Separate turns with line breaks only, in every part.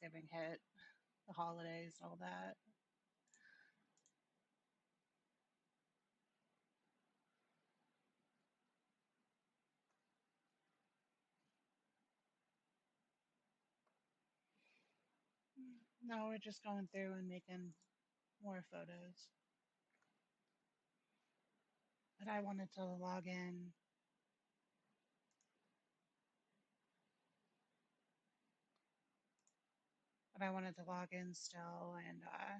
Thanksgiving hit, the holidays, all that. Now we're just going through and making more photos. But I wanted to log in. But I wanted to log in still and at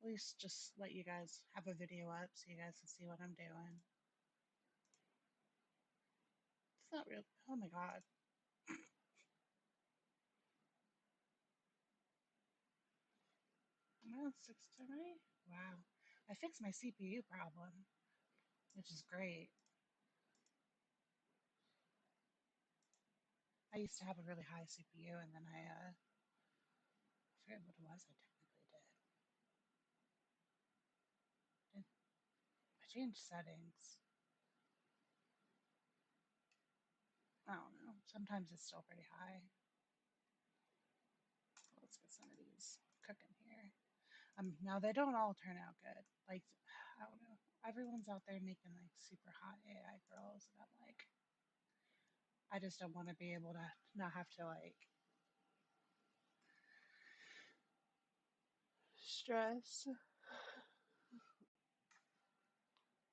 least just let you guys have a video up so you guys can see what I'm doing. It's not real. Oh my god. Am I on 620? Wow. I fixed my CPU problem, which is great. I used to have a really high CPU and then I forget what it was I technically did. I changed settings. I don't know. Sometimes it's still pretty high. Let's get some of these cooking here. Now they don't all turn out good. Like, I don't know. Everyone's out there making like super hot AI girls, and I'm like, I just don't want to be able to not have to like stress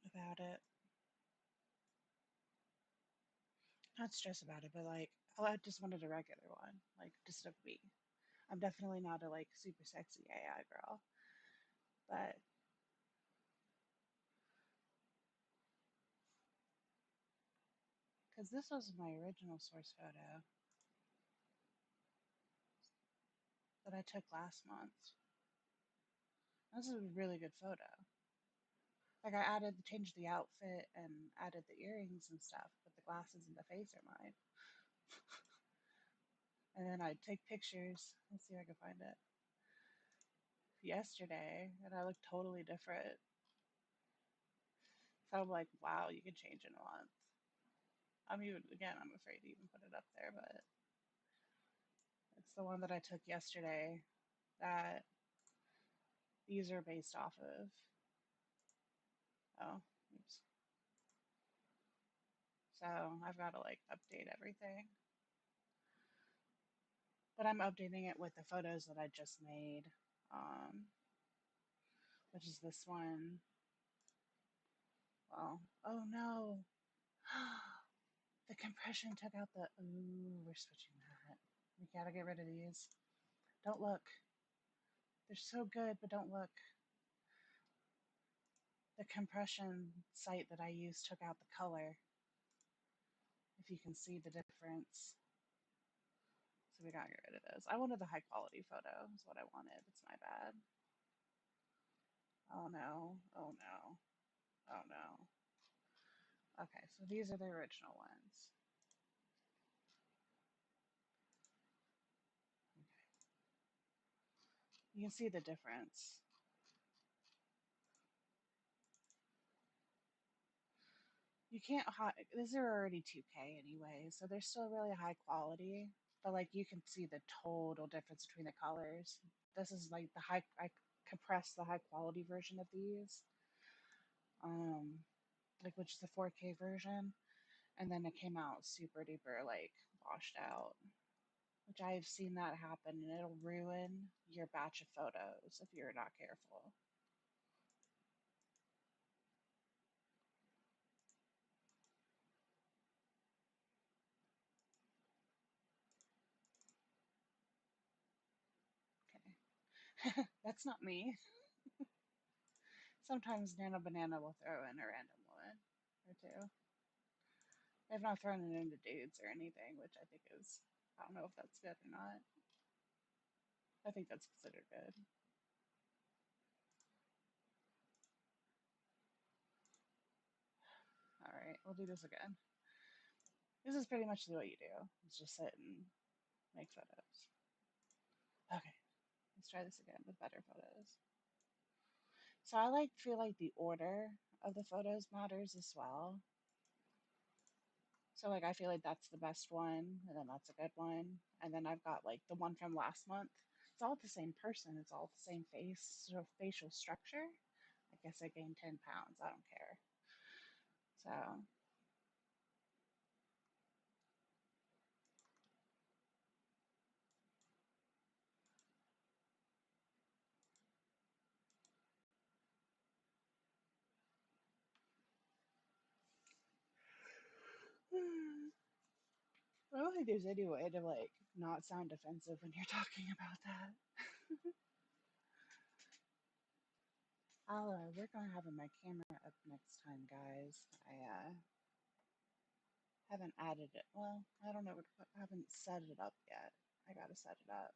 about it. Not stress about it, but like, oh, I just wanted a regular one, like just of me. I'm definitely not a like super sexy AI girl, but because this was my original source photo that I took last month. This is a really good photo. Like I changed the outfit and added the earrings and stuff, but the glasses and the face are mine. And then I'd take pictures. Let's see if I can find it. Yesterday, and I looked totally different. So I'm like, wow, you can change in a month. I'm afraid to even put it up there, but it's the one that I took yesterday that these are based off of. Oh, oops. So I've got to like update everything. But I'm updating it with the photos that I just made, um, which is this one. Well, oh no. The compression took out the. Ooh, we're switching that. We gotta get rid of these. Don't look. They're so good, but don't look. The compression site that I used took out the color. If you can see the difference. So we gotta get rid of those. I wanted the high quality photo, is what I wanted. It's my bad. Oh no. Oh no. Oh no. Okay, so these are the original ones. Okay. You can see the difference. You can't hide. These are already 2K anyway, so they're still really high quality. But like you can see the total difference between the colors. This is like the high. I compressed the high quality version of these, um, like which is the 4K version, and then it came out super duper like washed out. Which I've seen that happen, and it'll ruin your batch of photos if you're not careful. Okay, that's not me. Sometimes Nana Banana will throw in a random one or two. They've not thrown it into dudes or anything, which I think is, I don't know if that's good or not. I think that's considered good. All right, we'll do this again. This is pretty much what you do. It's just sit and make photos. Okay, let's try this again with better photos. So I feel like the order of the photos matters as well. So like I feel like that's the best one, and then that's a good one. And then I've got like the one from last month. It's all the same person. It's all the same face, sort of facial structure. I guess I gained 10 pounds. I don't care. So I don't think there's any way to like not sound offensive when you're talking about that. I'll work on having my camera up next time, guys. I haven't added it. Well, I don't know. I haven't set it up yet. I gotta set it up.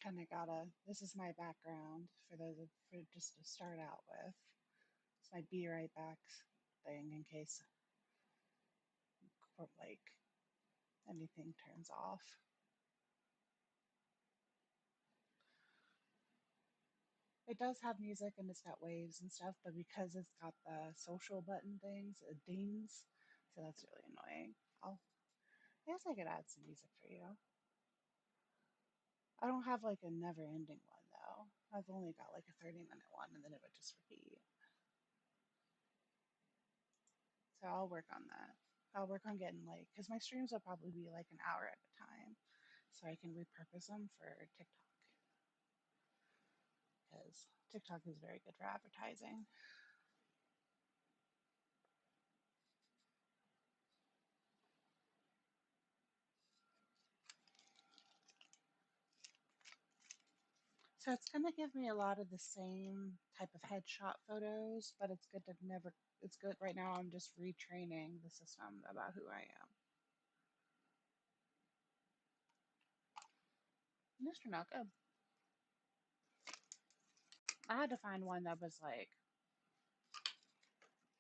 Kind of gotta. This is my background for for just to start out with. It's my be right back thing in case like anything turns off. It does have music and it's got waves and stuff, but because it's got the social button things, it dings. So that's really annoying. I guess I could add some music for you. I don't have like a never ending one though. I've only got like a 30-minute one and then it would just repeat. So I'll work on that. I'll work on getting like, because my streams will probably be like an hour at a time. So I can repurpose them for TikTok. Because TikTok is very good for advertising. So it's going to give me a lot of the same type of headshot photos, but it's good to never, it's good right now. I'm just retraining the system about who I am. This turned out good. I had to find one that was like,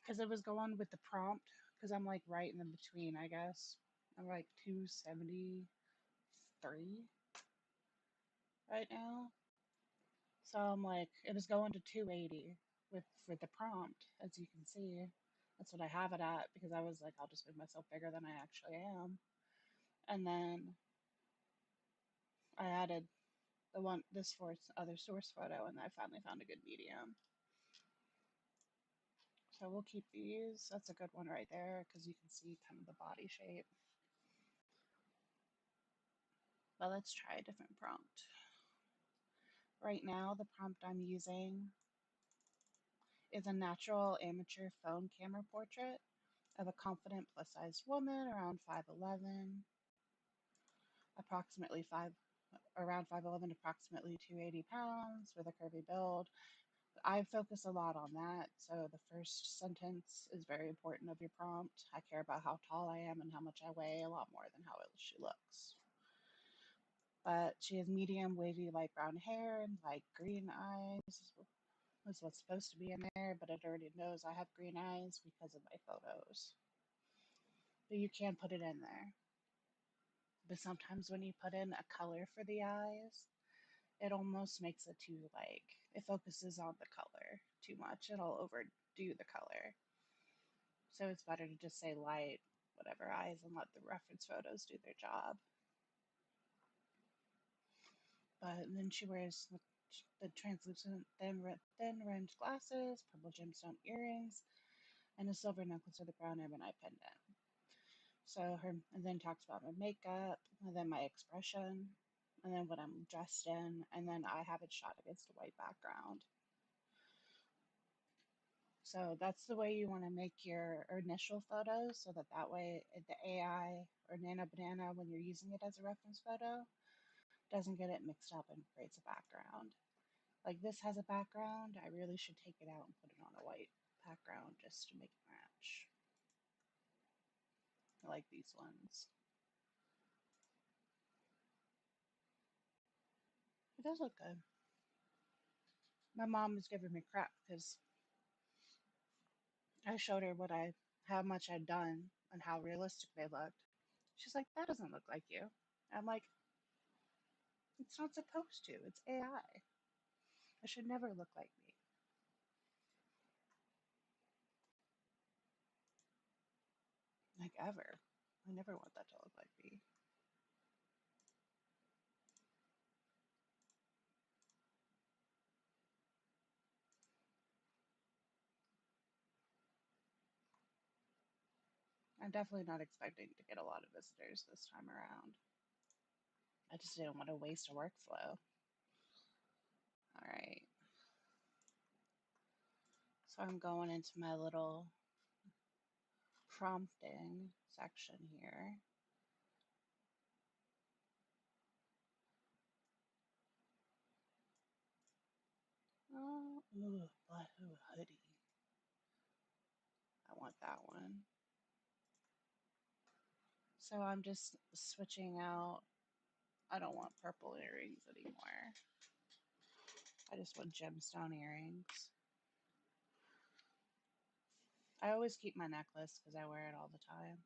because it was going with the prompt, because I'm like right in the between, I guess. I'm like 273 right now. So I'm like, it was going to 280 with the prompt, as you can see. That's what I have it at because I was like, I'll just make myself bigger than I actually am. And then I added this other source photo, and I finally found a good medium. So we'll keep these. That's a good one right there because you can see kind of the body shape. But let's try a different prompt. Right now, the prompt I'm using is a natural amateur phone camera portrait of a confident plus sized woman around 5'11, approximately 5'11, approximately 280 pounds, with a curvy build. I focus a lot on that. So the first sentence is very important of your prompt. I care about how tall I am and how much I weigh a lot more than how she looks. But she has medium wavy light brown hair and light green eyes. Was what's supposed to be in there, but it already knows I have green eyes because of my photos. But you can put it in there. But sometimes when you put in a color for the eyes, it almost makes it too like it focuses on the color too much. It'll overdo the color. So it's better to just say light, whatever eyes, and let the reference photos do their job. But then she wears the translucent thin rimmed glasses, purple gemstone earrings, and a silver necklace with a brown ebonite pendant. So and then talks about my makeup, and then my expression, and then what I'm dressed in, and then I have it shot against a white background. So that's the way you want to make your initial photos, so that way the AI or Nano Banana, when you're using it as a reference photo, doesn't get it mixed up and creates a background. Like this has a background, I really should take it out and put it on a white background just to make it match. I like these ones. It does look good. My mom was giving me crap because I showed her how much I'd done and how realistic they looked. She's like, that doesn't look like you. I'm like, It's not supposed to. It's AI. It should never look like me. Like ever. I never want that to look like me. I'm definitely not expecting to get a lot of visitors this time around. I just didn't want to waste a workflow. All right. So I'm going into my little prompting section here. Oh, ooh, hoodie. I want that one. So I'm just switching out. I don't want purple earrings anymore. I just want gemstone earrings. I always keep my necklace because I wear it all the time.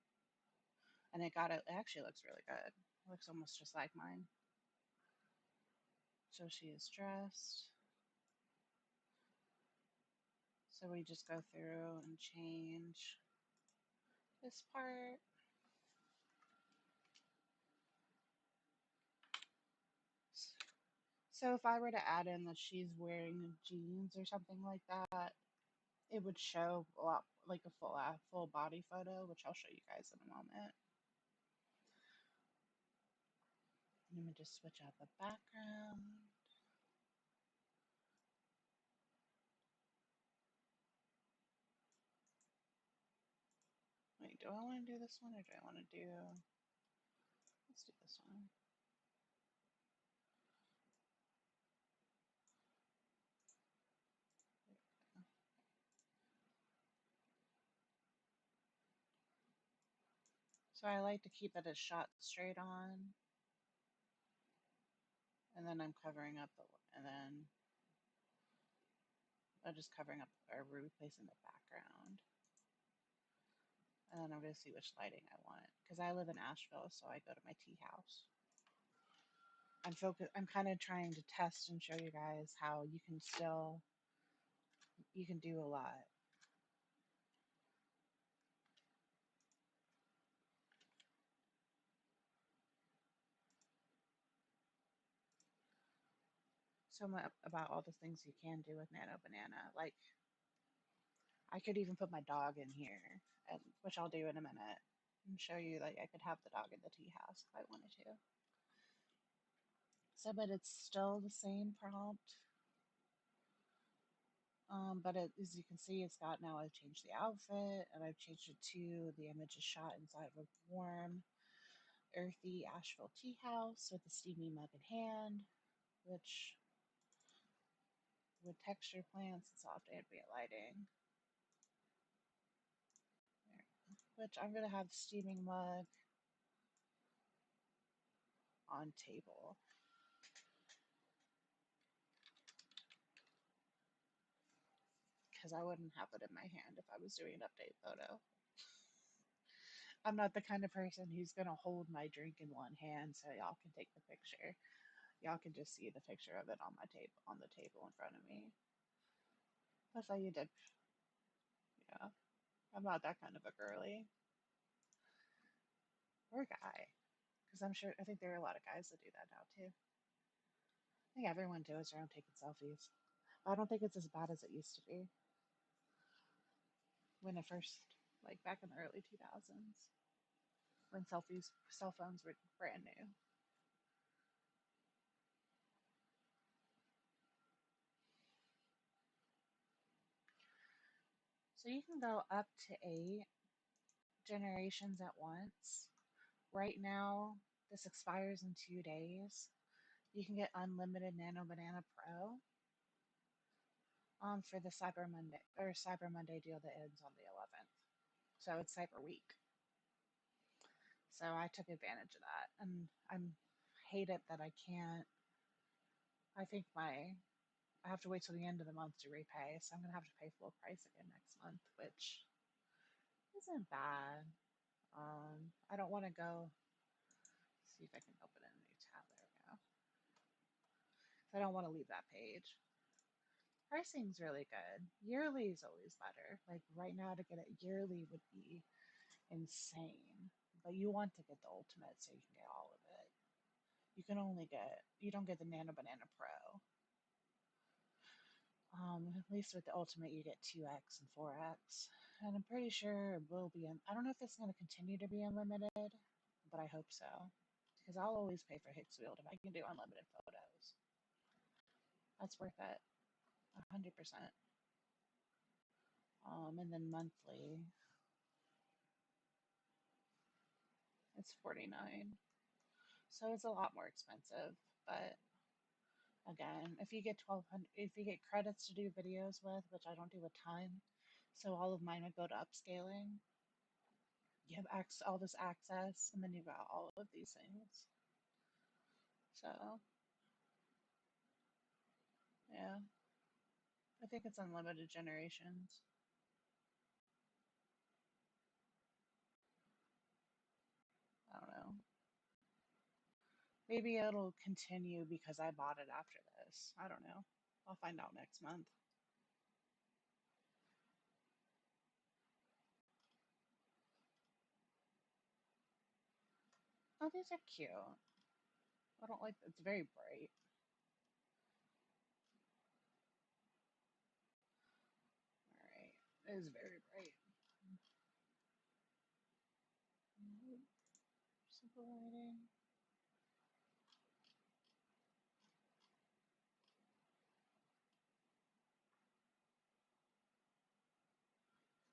And it actually looks really good. It looks almost just like mine. So she is dressed. So we just go through and change this part. So if I were to add in that she's wearing jeans or something like that, it would show a lot like a full body photo, which I'll show you guys in a moment. Let me just switch out the background. Wait, do I want to do this one or do I want to do... Let's do this one. So I like to keep it as shot straight on. And then I'm covering up and then I'm just covering up or replacing the background. And then I'm going to see which lighting I want. Because I live in Asheville, so I go to my tea house. I'm kind of trying to test and show you guys how you can do a lot. So much about all the things you can do with Nano Banana. Like, I could even put my dog in here, which I'll do in a minute, and show you, like, I could have the dog in the tea house if I wanted to. So, but it's still the same prompt. But as you can see, I've changed the outfit, and I've changed it to the image is shot inside of a warm, earthy Asheville tea house with a steamy mug in hand, which with texture plants and soft ambient lighting. Which I'm gonna have steaming mug on table. Because I wouldn't have it in my hand if I was doing an update photo. I'm not the kind of person who's gonna hold my drink in one hand so y'all can take the picture. Y'all can just see the picture of it on the table in front of me. That's how you did. Yeah. I'm not that kind of a girly. Or a guy. Because I think there are a lot of guys that do that now too. I think everyone goes around taking selfies. I don't think it's as bad as it used to be. When it first, like back in the early 2000s, when cell phones were brand new. So you can go up to 8 generations at once. Right now, this expires in 2 days. You can get unlimited Nano Banana Pro for the Cyber Monday deal that ends on the 11th. So it's Cyber Week. So I took advantage of that, and I'm hate it that I can't. I think I have to wait till the end of the month to repay, so I'm gonna have to pay full price again next month, which isn't bad. I don't want to go. See if I can open a new tab. There we go. I don't want to leave that page. Pricing's really good. Yearly is always better. Like right now to get it yearly would be insane. But you want to get the ultimate so you can get all of it. You don't get the Nano Banana Pro. At least with the ultimate you get 2x and 4x. And I'm pretty sure it will be, I don't know if it's going to continue to be unlimited, but I hope so. Because I'll always pay for Higgsfield if I can do unlimited photos. That's worth it. 100%. And then monthly, it's 49. So it's a lot more expensive, but again, if you get credits to do videos with, which I don't do a ton, so all of mine would go to upscaling. You have all this access, and then you've got all of these things. So yeah, I think it's unlimited generations. I don't know. Maybe it'll continue because I bought it after this. I don't know. I'll find out next month. Oh, these are cute. I don't like, it's very bright. All right. It is very bright. Simple lighting.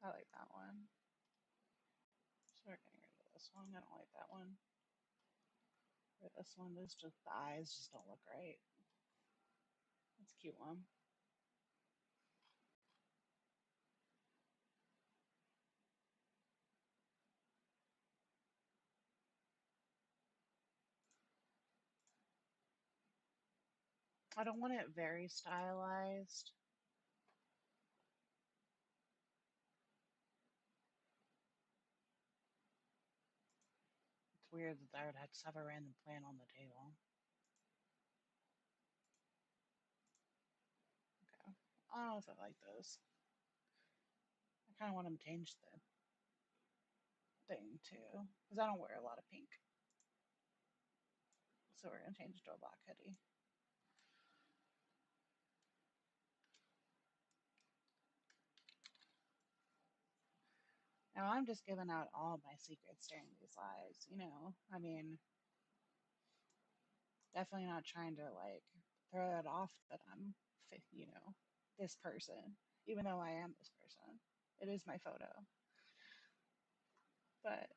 I like that one. So we're getting rid of this one. I don't like that one. Or this one. This just the eyes just don't look right. That's a cute one. I don't want it very stylized. It's weird that I would have to have a random plant on the table. Okay. I don't know if I like those. I kind of want to change the thing too, because I don't wear a lot of pink. So we're going to change it to a black hoodie. Now I'm just giving out all my secrets during these lives, you know. I mean, definitely not trying to like throw it off that I'm, you know, this person, even though I am this person. It is my photo, but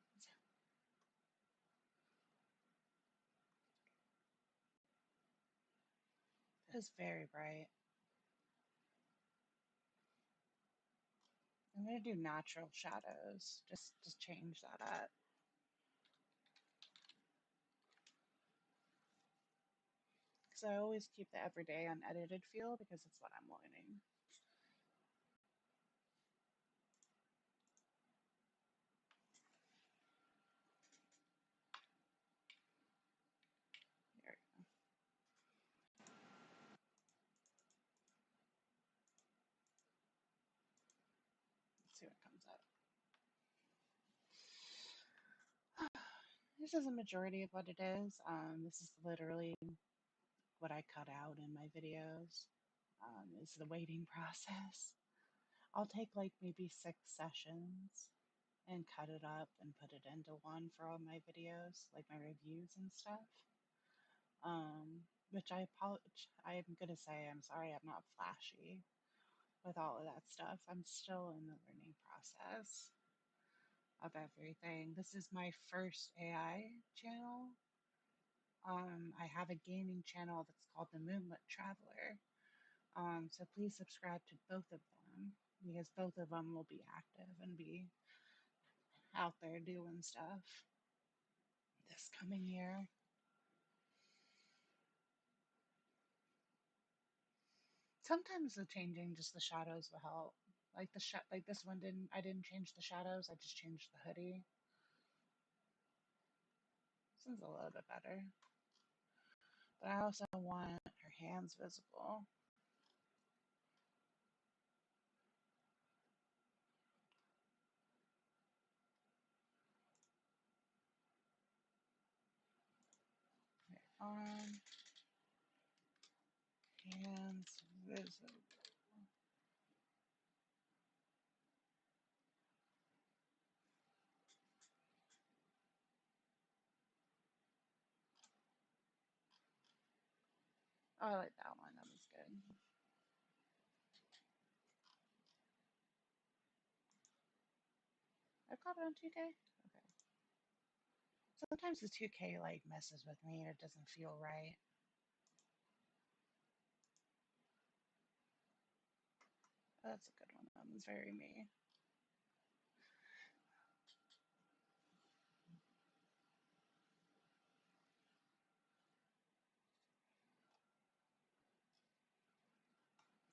it's very bright. I'm gonna do natural shadows. Just change that up. Because I always keep the everyday unedited feel because it's what I'm learning. Here, let's see what comes up. This is a majority of what it is. This is literally what I cut out in my videos. Is the waiting process. I'll take like maybe 6 sessions and cut it up and put it into one for all my videos, like my reviews and stuff. Which I'm gonna say I'm sorry I'm not flashy with all of that stuff. I'm still in the learning process of everything. This is my first AI channel. I have a gaming channel that's called the Moonlit Traveler. So please subscribe to both of them because both of them will be active and be out there doing stuff this coming year. Sometimes the changing just the shadows will help. Like like this one I didn't change the shadows, I just changed the hoodie. This one's a little bit better. But I also want her hands visible. Okay, on hands visible. Oh, I like that one. That was good. I've got it on 2K? Okay. Sometimes the 2K like messes with me and it doesn't feel right. Oh, that's a good one. That one's very me.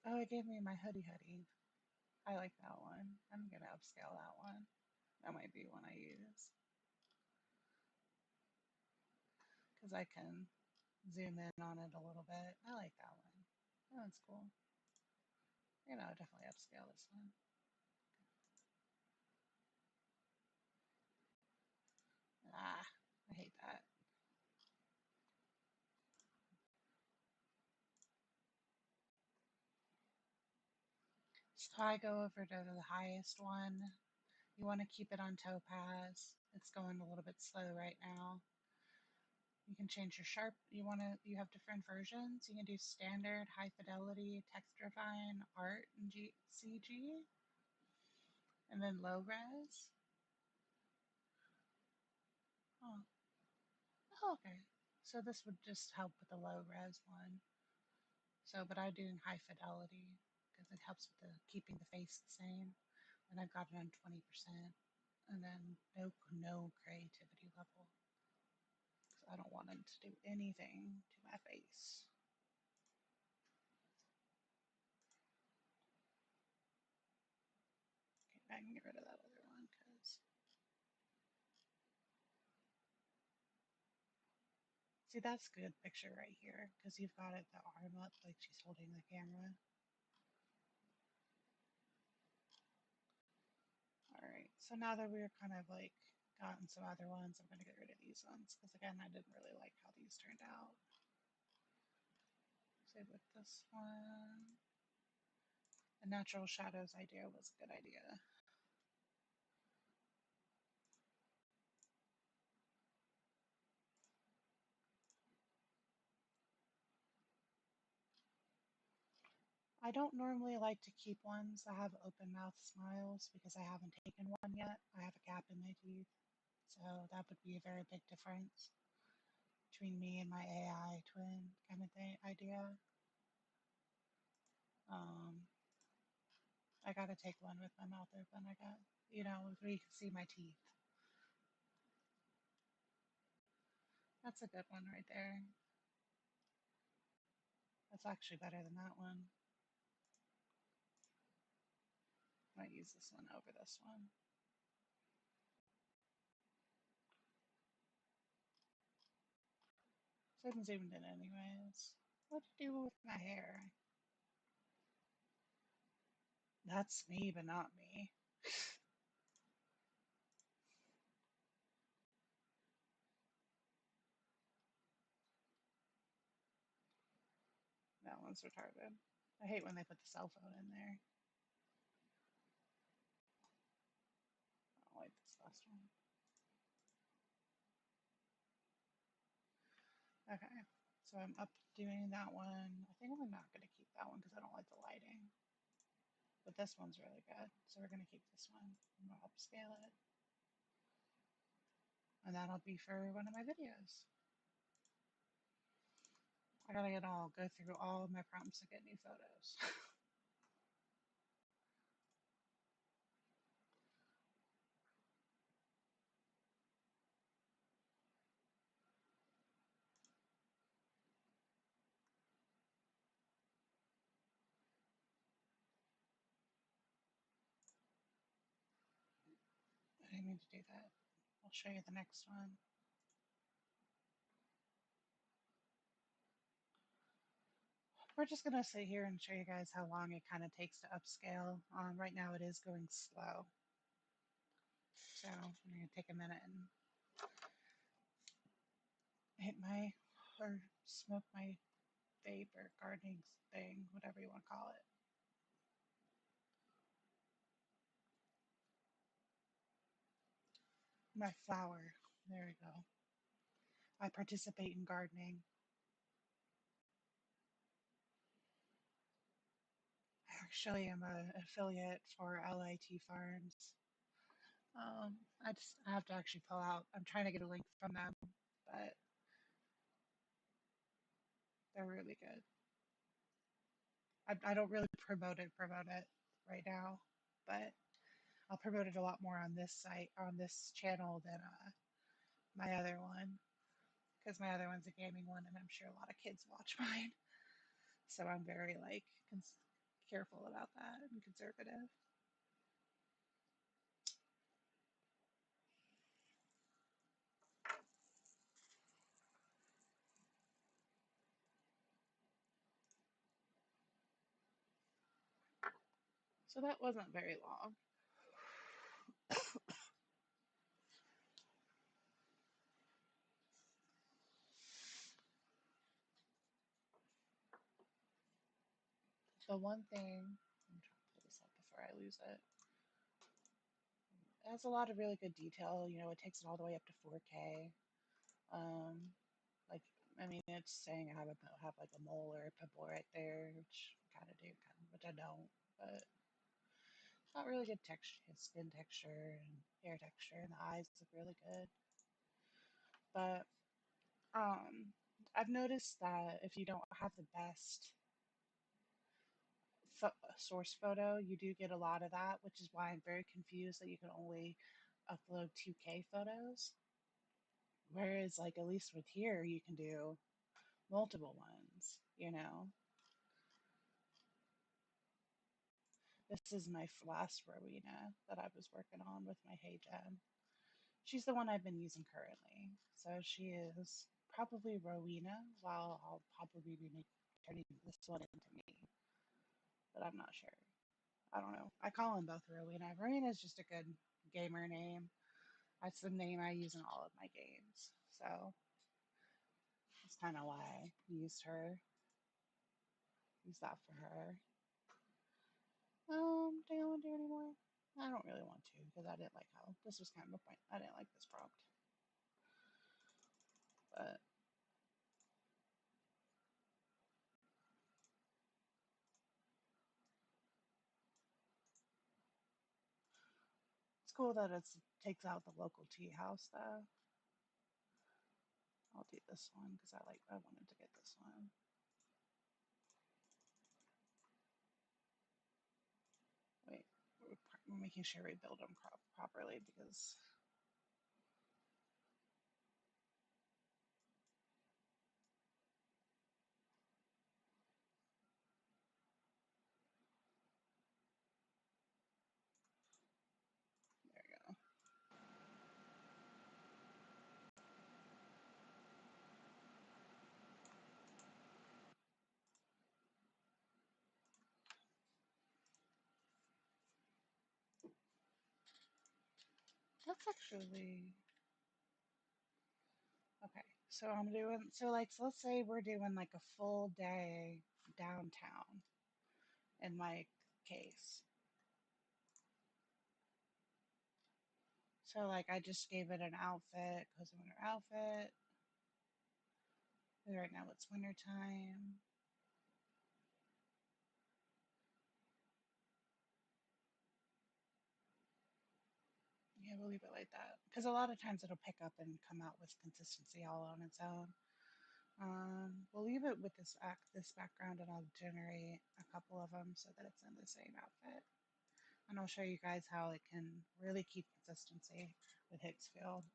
Oh, it gave me my hoodie. I like that one. I'm gonna upscale that one. That might be one I use. Because I can zoom in on it a little bit. I like that one. Oh, that's cool. You know, definitely upscale this one. Ah, I hate that. So I go over to the highest one. You want to keep it on topaz. It's going a little bit slow right now. You can change your sharp. You have different versions. You can do standard, high fidelity, text refine, art, and CG, and then low res. Oh, oh, okay. So this would just help with the low res one. So, but I do high fidelity because it helps with the keeping the face the same. And I've got it on 20%. And then no creativity level. Because I don't want him to do anything to my face. Okay, I can get rid of that other one because. See, that's a good picture right here because you've got it the arm up like she's holding the camera. All right, so now that we're kind of like gotten some other ones, I'm going to get rid of these ones because again, I didn't really like how these turned out. Same with this one. The natural shadows idea was a good idea. I don't normally like to keep ones that have open mouth smiles because I haven't taken one yet. I have a gap in my teeth. So that would be a very big difference between me and my AI twin kind of thing idea. Um, I gotta take one with my mouth open. Where you can see my teeth. That's a good one right there. That's actually better than that one. Might use this one over this one. So I haven't zoomed in anyways. What to do with my hair? That's me, but not me. That one's retarded. I hate when they put the cell phone in there. I don't like this last one. Okay, so I'm up doing that one. I think I'm not going to keep that one because I don't like the lighting. But this one's really good, so we're going to keep this one. I'm going to upscale it. And that'll be for one of my videos. I gotta go through all of my prompts to get new photos. I didn't mean to do that. I'll show you the next one. We're just going to sit here and show you guys how long it kind of takes to upscale. Right now it is going slow. So I'm going to take a minute and hit my, or smoke my vape or gardening thing, whatever you want to call it. My flower. There we go. I participate in gardening. Actually, I'm an affiliate for LIT Farms. I have to actually pull out. I'm trying to get a link from them, but they're really good. I don't really promote it right now, but I'll promote it a lot more on this site, on this channel than my other one, because my other one's a gaming one, and I'm sure a lot of kids watch mine. So I'm very like careful about that and conservative. So that wasn't very long. The one thing, I'm trying to pull this up before I lose it. It has a lot of really good detail. You know, it takes it all the way up to 4K. Um, like, I mean, it's saying I have like a mole or a pimple right there, which I kind of do, which I don't. But it's got really good texture, skin texture and hair texture, and the eyes look really good. But um, I've noticed that if you don't have the best source photo, you do get a lot of that, which is why I'm very confused that you can only upload 2K photos. Whereas, like, at least with here, you can do multiple ones, you know? This is my last Rowena that I was working on with my heygen. She's the one I've been using currently. So she is probably Rowena, while I'll probably be turning this one into me, but I'm not sure. I don't know. I call them both Rowena. Rowena is just a good gamer name. That's the name I use in all of my games. So that's kind of why I used her. Use that for her. Do I want to do any more? I don't really want to because I didn't like how this was kind of a point. I didn't like this prompt, but it's cool that it takes out the local tea house though. I'll do this one because I wanted to get this one. Wait, we're making sure we build them properly because there you go. That's actually okay. So I'm doing so let's say we're doing like a full day downtown in my case. So like I just gave it an outfit, cozy winter outfit. Right now it's winter time. Yeah, we'll leave it like that because a lot of times it'll pick up and come out with consistency all on its own. We'll leave it with this background, and I'll generate a couple of them so that it's in the same outfit. And I'll show you guys how it can really keep consistency with Hicksfield,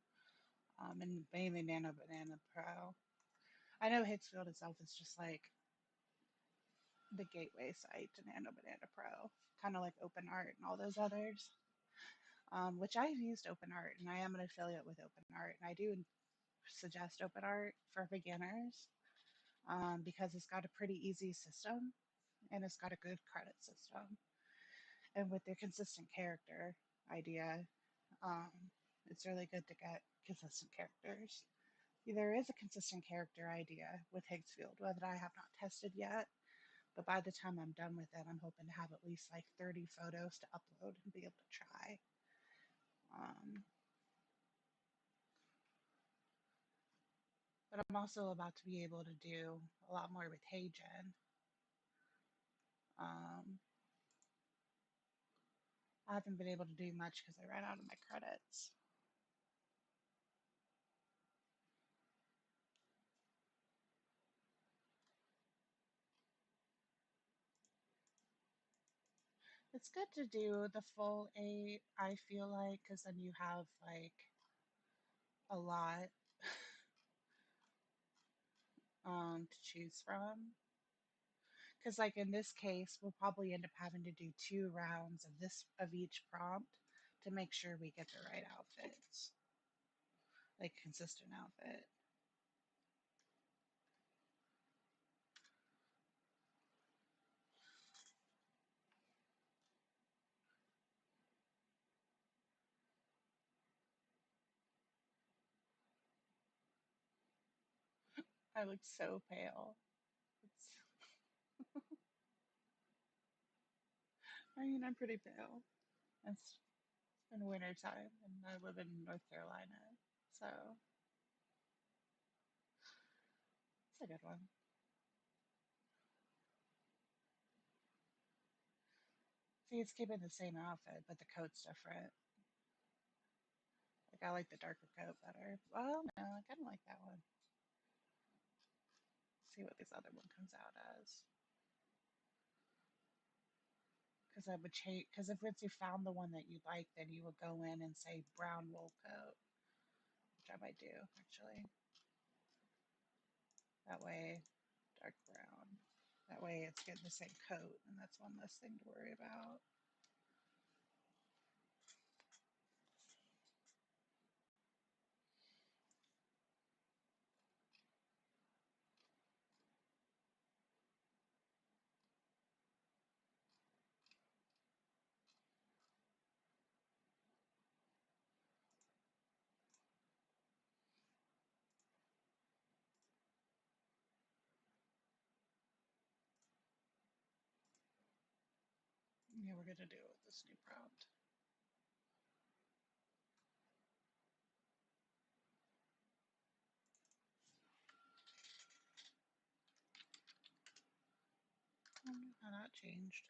and mainly Nano Banana Pro. I know Hicksfield itself is just like the gateway site to Nano Banana Pro, kind of like OpenArt and all those others. Which I've used OpenArt, and I am an affiliate with OpenArt, and I do suggest OpenArt for beginners. because it's got a pretty easy system and it's got a good credit system. And with their consistent character idea, um, it's really good to get consistent characters. There is a consistent character idea with Higgsfield, that I have not tested yet, but by the time I'm done with it, I'm hoping to have at least like 30 photos to upload and be able to try. Um, but I'm also about to be able to do a lot more with heygen. Um, I haven't been able to do much because I ran out of my credits. It's good to do the full 8, I feel like, because then you have like a lot to choose from. Because like in this case, we'll probably end up having to do 2 rounds of each prompt to make sure we get the right outfits, like consistent outfit. I look so pale. It's, I mean, I'm pretty pale. It's been winter time, and I live in North Carolina, so it's a good one. See, it's keeping the same outfit, but the coat's different. Like I like the darker coat better. Well, no, I kind of like that one. See what this other one comes out as. Because I would change. Because if once you found the one that you like, then you would go in and say brown wool coat, which I might do actually. That way, dark brown. That way, it's getting the same coat, and that's one less thing to worry about. Yeah, we're gonna do it with this new prompt. How that changed.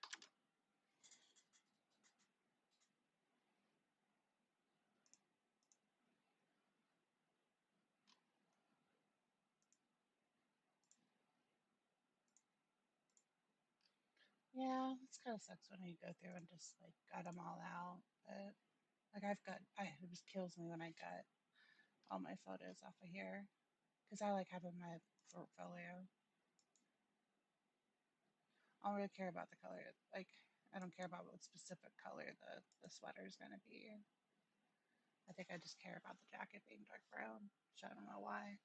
Yeah, it's kind of sucks when you go through and just like gut them all out. But like it just kills me when I gut all my photos off of here because I like having my portfolio. I don't really care about the color. Like I don't care about what specific color the sweater is gonna be. I think I just care about the jacket being dark brown, which I don't know why.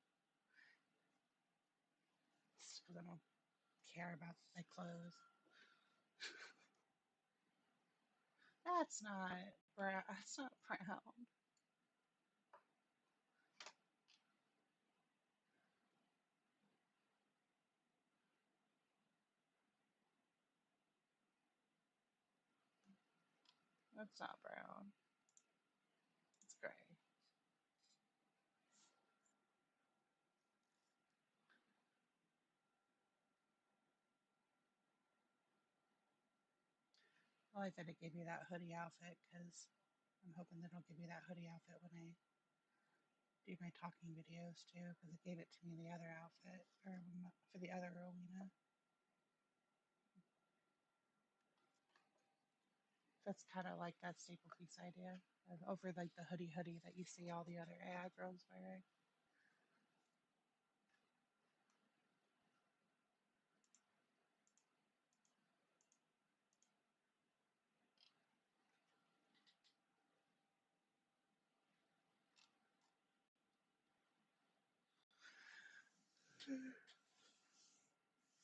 It's because I don't care about my clothes. That's not brown. That's not brown. That's not brown. It's gray. I like that it gave me that hoodie outfit because I'm hoping that it'll give me that hoodie outfit when I do my talking videos too, because it gave it to me in the other outfit or for the other arena. That's kind of like that staple piece idea over like the hoodie that you see all the other AI girls wearing.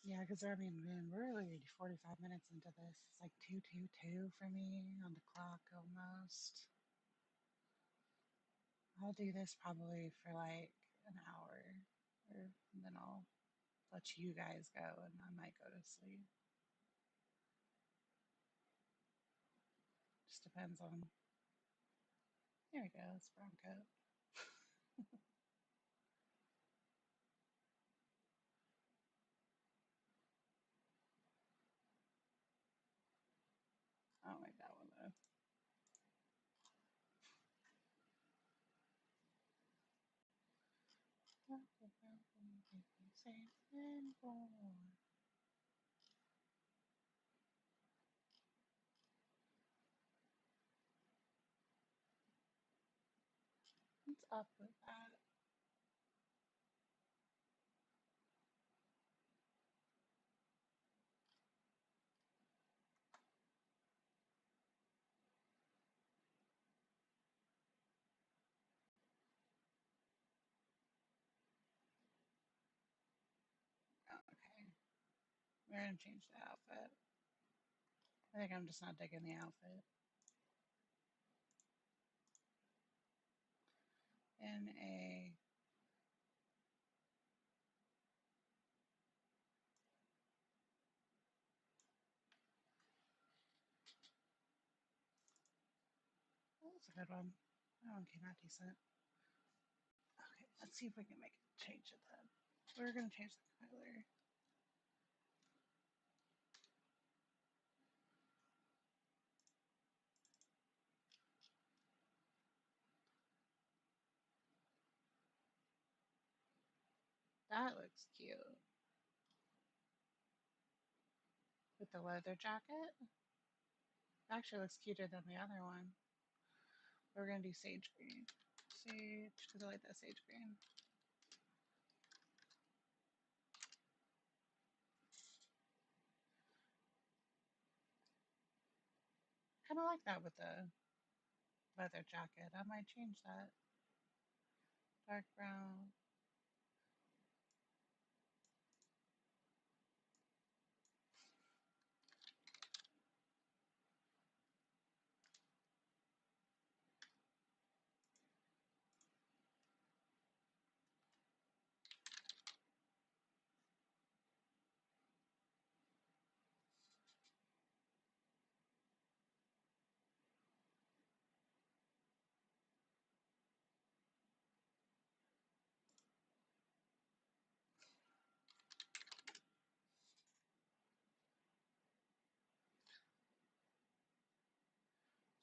Yeah, because I mean, man, we're already 45 minutes into this. It's like 2:22 for me on the clock almost. I'll do this probably for like an hour, or then I'll let you guys go and I might go to sleep. Just depends on. Here we go. It's brown coat. I don't like that one though. What's up with that? Oh, okay, we're gonna change the outfit. I think I'm just not digging the outfit. In a Oh, that's a good one. That one came out decent. Okay, let's see if we can make a change of that. We're gonna change the color. That looks cute with the leather jacket. Actually, looks cuter than the other one. We're gonna do sage green. Sage, because I like that sage green. Kind of like that with the leather jacket. I might change that. Dark brown.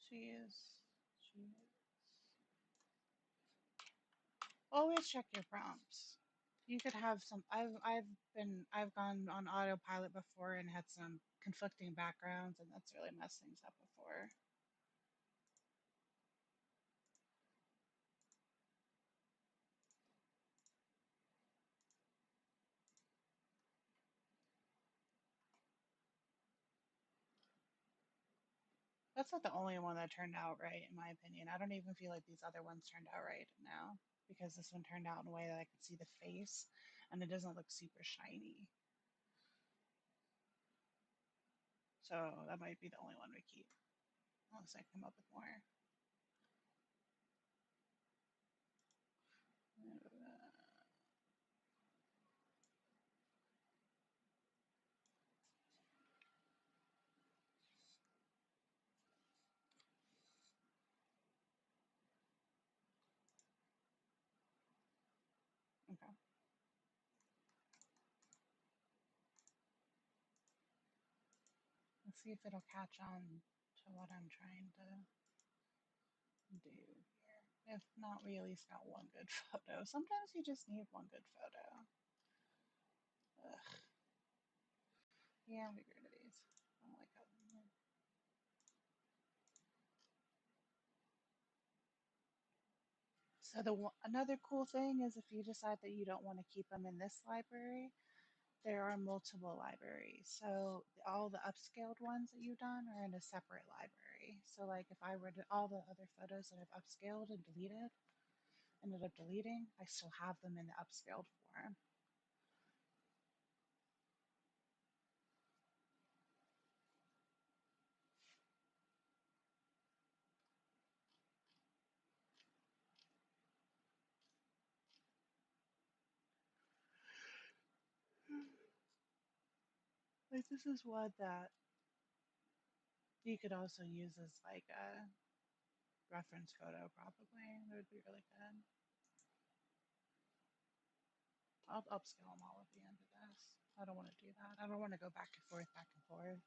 She is. She is. Always check your prompts. You could have some. I've gone on autopilot before and had some conflicting backgrounds, and that's really messed things up before. That's not the only one that turned out right, in my opinion. I don't even feel like these other ones turned out right now because this one turned out in a way that I can see the face and it doesn't look super shiny. So that might be the only one we keep, unless I come up with more. Okay. Let's see if it'll catch on to what I'm trying to do here. If not, we at least got one good photo. Sometimes you just need one good photo. Ugh. Yeah, we get rid of these. I don't like how. So another cool thing is if you decide that you don't want to keep them in this library, there are multiple libraries. So all the upscaled ones that you've done are in a separate library. So like if I were to all the other photos that I've upscaled and deleted, ended up deleting, I still have them in the upscaled form. Like this is one that you could also use as like a reference photo probably. It would be really good. I'll upscale them all at the end of this. I don't want to do that. I don't want to go back and forth, back and forth.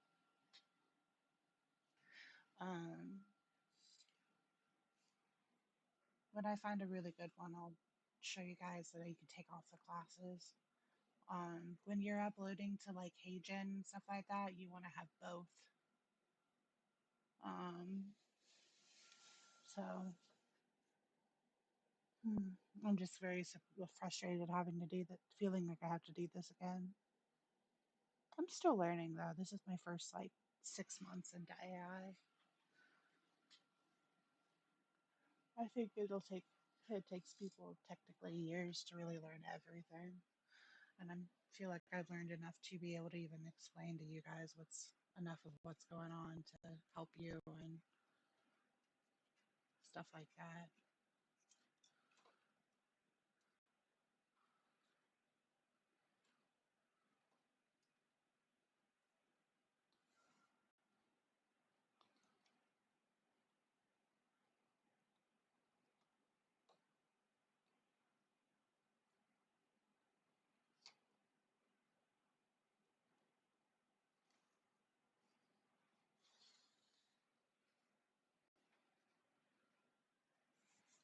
Um, when I find a really good one, I'll show you guys so that you can take off the classes. When you're uploading to like heygen and stuff like that, you want to have both. Um, so I'm just very frustrated having to do that, feeling like I have to do this again. I'm still learning though. This is my first like 6 months into AI. I think it takes people technically years to really learn everything. And I feel like I've learned enough to be able to even explain to you guys what's enough of what's going on to help you and stuff like that.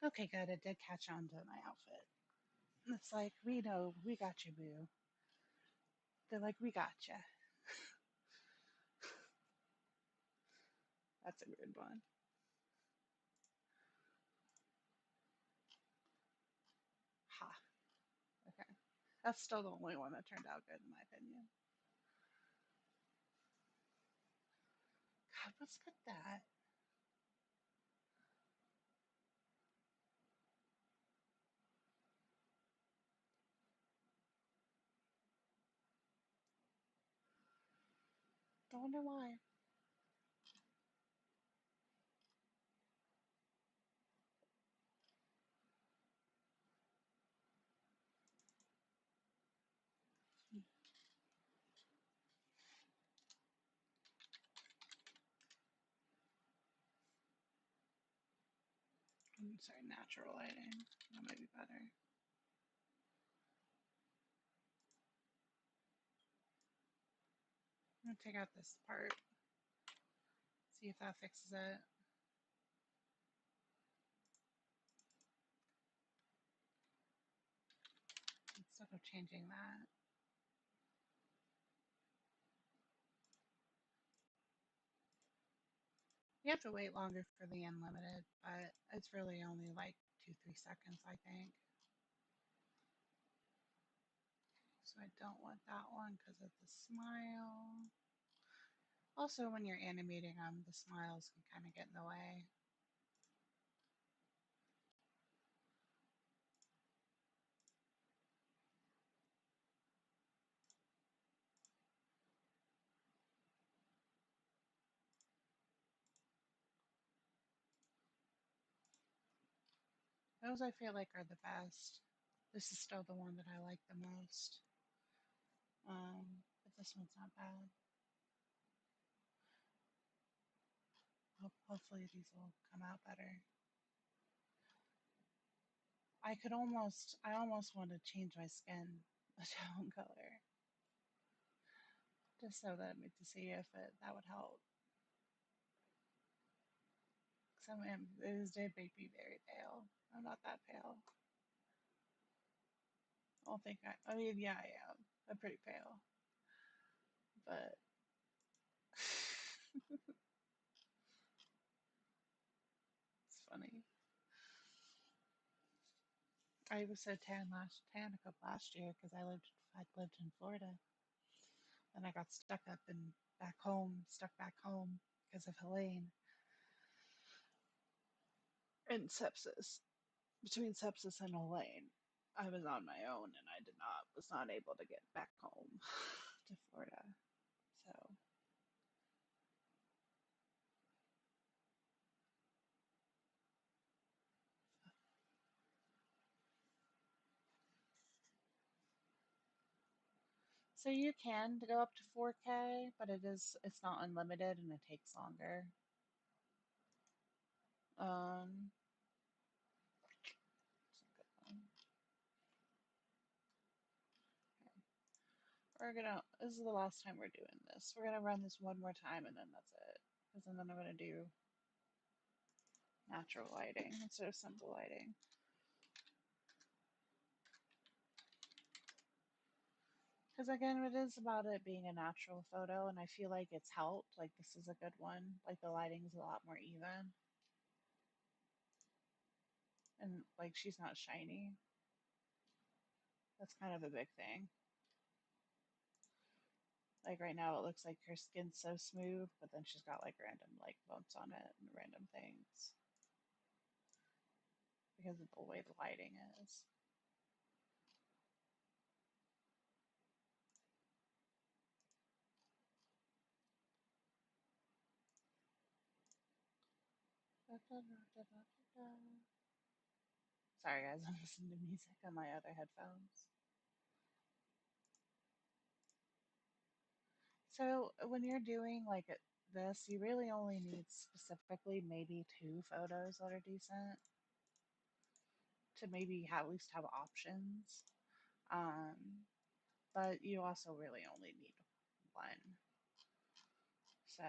Okay, good. It did catch on to my outfit. It's like, we know, we got you, boo. They're like, we got you. That's a weird one. Ha. Okay. That's still the only one that turned out good, in my opinion. God, what's with that? Don't wonder why. I'm sorry, natural lighting. That might be better. I'm gonna take out this part. See if that fixes it. Instead of changing that. You have to wait longer for the unlimited, but it's really only like 2-3 seconds, I think. So I don't want that one because of the smile. Also, when you're animating them, the smiles can kind of get in the way. Those I feel like are the best. This is still the one that I like the most. But this one's not bad. Hopefully these will come out better. I almost want to change my skin a tone color. Just so that to see if that would help. This did make me very pale. I'm not that pale. I don't think I mean, yeah, I am. I'm pretty pale. But it's funny. I was so tan last year because I lived in Florida, and I got stuck back home because of Helene and sepsis. Between sepsis and Helene, I was on my own, and was not able to get back home to Florida. So So you can go up to 4K, but it's not unlimited and it takes longer. Um, it's a good one. This is the last time we're doing this. We're gonna run this one more time and then that's it. Because then I'm gonna do natural lighting instead of simple lighting. Because again, it is about it being a natural photo, and I feel like it's helped. Like this is a good one. Like the lighting's a lot more even, and like she's not shiny. That's kind of a big thing. Like right now, it looks like her skin's so smooth, but then she's got like random like bumps on it and random things because of the way the lighting is. Da, da, da, da, da, da. Sorry, guys, I'm listening to music on my other headphones. So when you're doing like this, you really only need specifically maybe 2 photos that are decent to maybe at least have options. Um, but you also really only need one. So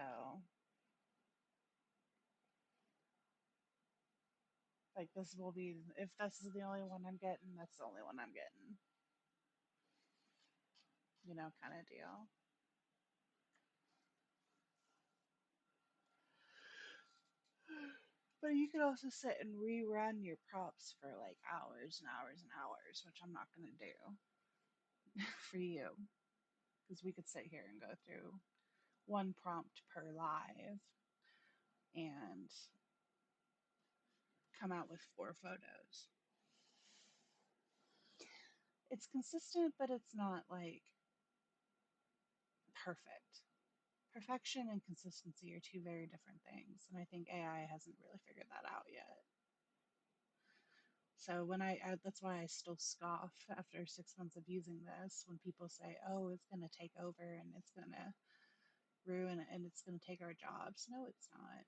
like this will be, if this is the only one I'm getting, that's the only one I'm getting. Kind of deal. But you could also sit and rerun your props for like hours and hours and hours, which I'm not going to do for you because we could sit here and go through one prompt per live and come out with 4 photos. It's consistent, but it's not like perfect. Perfection and consistency are 2 very different things, and I think AI hasn't really figured that out yet. So that's why I still scoff after 6 months of using this when people say, "Oh, it's going to take over and it's going to ruin it and it's going to take our jobs." No, it's not.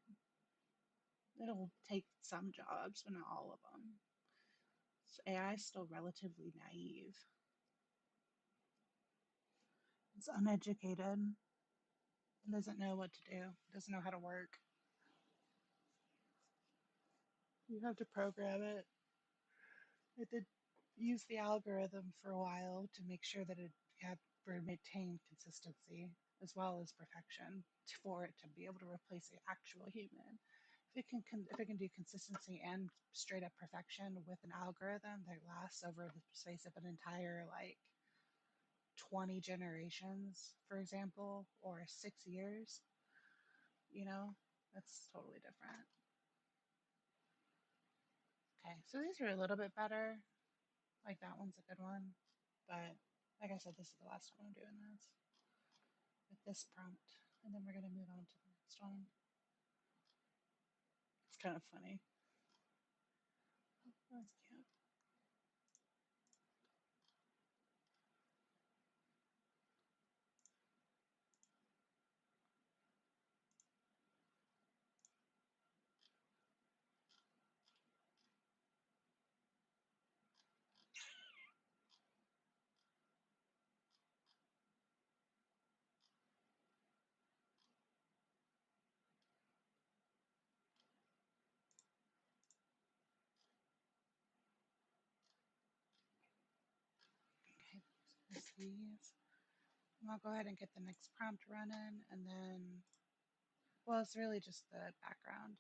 It'll take some jobs, but not all of them. So AI is still relatively naive. It's uneducated. It doesn't know what to do. It doesn't know how to work. You have to program it. It did use the algorithm for a while to make sure that it had maintained consistency as well as perfection for it to be able to replace an actual human. If it can do consistency and straight up perfection with an algorithm that lasts over the space of an entire like 20 generations, for example, or 6 years, that's totally different. Okay, so these are a little bit better. Like that one's a good one. But like I said, this is the last time I'm doing this with this prompt. And then we're going to move on to the next one. It's kind of funny. Oh, that's cute. Okay, so these. And I'll go ahead and get the next prompt running. And then, well, it's really just the background.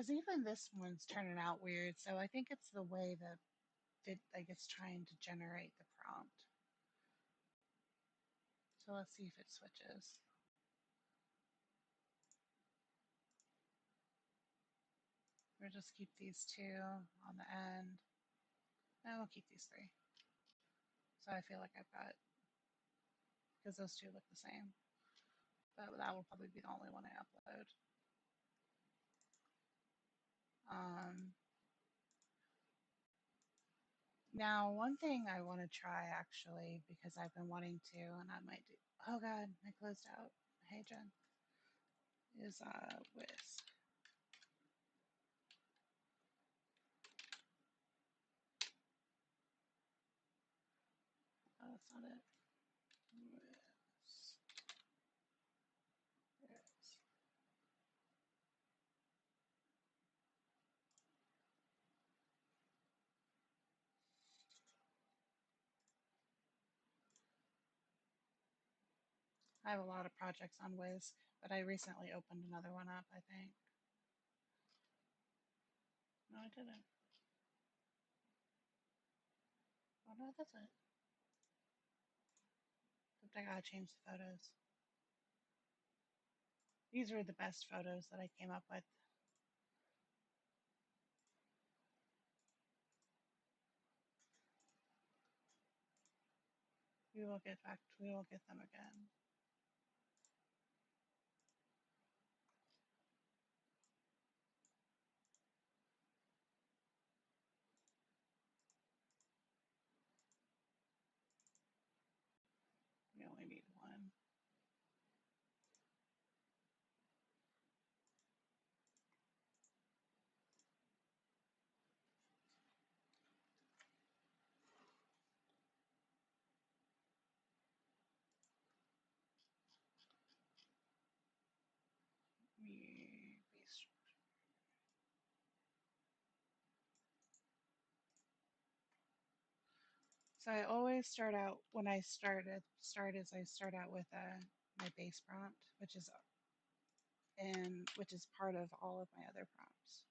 because even this one's turning out weird. So I think it's the way that it like it's trying to generate the prompt. So let's see if it switches. We'll just keep these two on the end. And we'll keep these three. So I feel like I've got, because those two look the same. But that will probably be the only one I upload. Now, one thing I want to try actually, because I've been wanting to, and I might do, oh God, I closed out heygen, is whisk. Oh, that's not it. Whisk. There it is. I have a lot of projects on Whisk, but I recently opened another one up, I think. No, I didn't. Oh, no, that's it. Except I gotta change the photos. These were the best photos that I came up with. We will get them again. We only need one. We So I always start out when I start is I start out with my base prompt, which is part of all of my other prompts.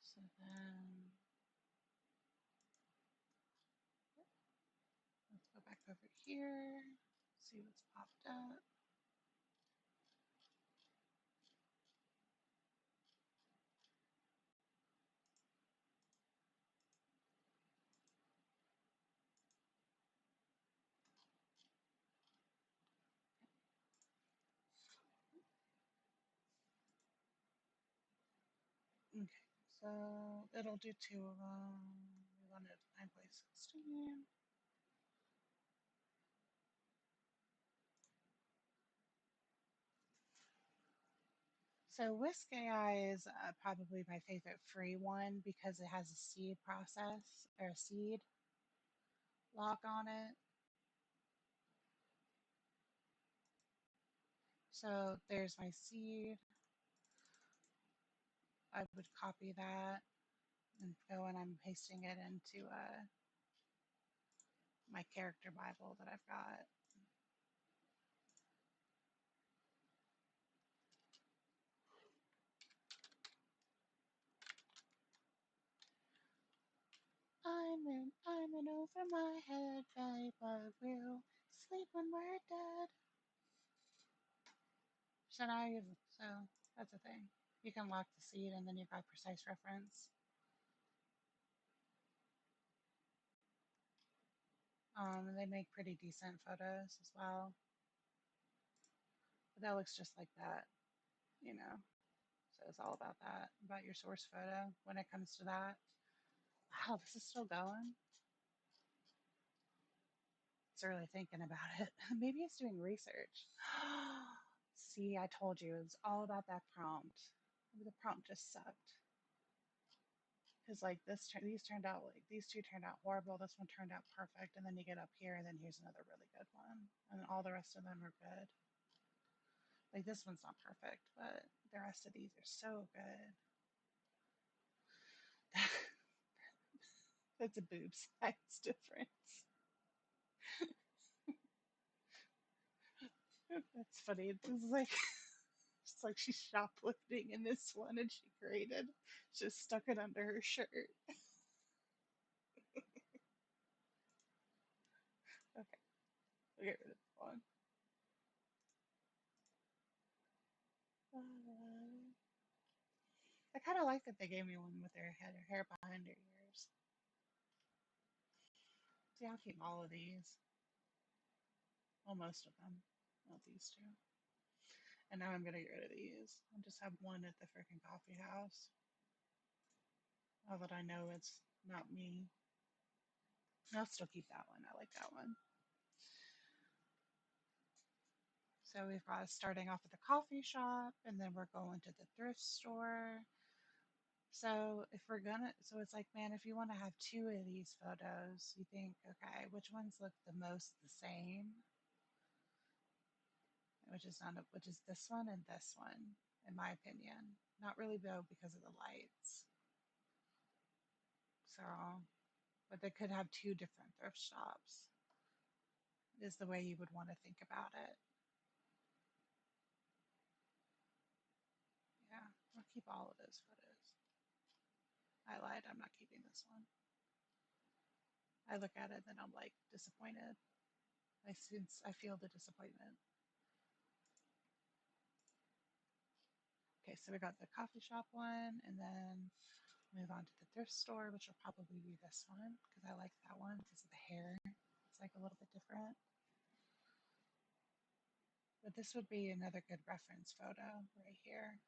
So then let's go back over here, see what's popped up. Okay, so it'll do two of them. We wanted 9.16. So Whisk AI is probably my favorite free one because it has a seed process or a seed lock on it. So there's my seed. I would copy that and go and I'm pasting it into my character Bible that I've got. I'm in over my head, babe, but we'll sleep when we're dead. So so that's a thing. You can lock the seed and then you've got precise reference. And they make pretty decent photos as well. But that looks just like that, you know. So it's all about that, about your source photo when it comes to that. Wow, this is still going. It's really thinking about it. Maybe it's doing research. See, I told you it was all about that prompt. Maybe the prompt just sucked. Because like these two turned out horrible. This one turned out perfect, and then you get up here, and then here's another really good one, and all the rest of them are good. Like this one's not perfect, but the rest of these are so good. That's a boob size difference. That's funny. It's like it's like she's shoplifting in this one and she created just stuck it under her shirt. Okay, we'll get rid of that one. I kind of like that they gave me one with her hair behind her ears. See, I'll keep all of these. Well, most of them. Not these two. And now I'm gonna get rid of these. I'll just have one at the freaking coffee house. Now that I know it's not me. I'll still keep that one. I like that one. So we've got us starting off at the coffee shop, and then we're going to the thrift store. So if we're gonna, so it's like, man, if you want to have two of these photos, you think, okay, which ones look the most the same? Which is this one and this one, in my opinion. Not really though because of the lights. So, but they could have two different thrift shops. Is the way you would want to think about it. Yeah, I'll keep all of those photos. I lied. I'm not keeping this one. I look at it, then I'm like disappointed. I feel the disappointment. Okay, so we got the coffee shop one, and then move on to the thrift store, which will probably be this one because I like that one because of the hair. It's like a little bit different. But this would be another good reference photo right here,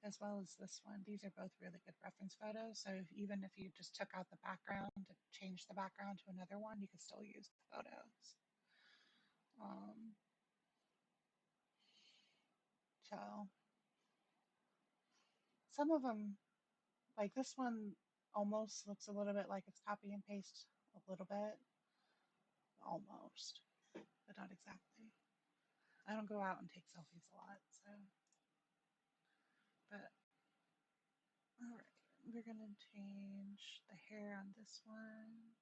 as well as this one. These are both really good reference photos. So even if you just took out the background to change the background to another one, you could still use the photos. Um, so some of them, like this one, almost looks a little bit like it's copy and paste a little bit, almost, but not exactly. I don't go out and take selfies a lot, so. But all right, we're gonna change the hair on this one.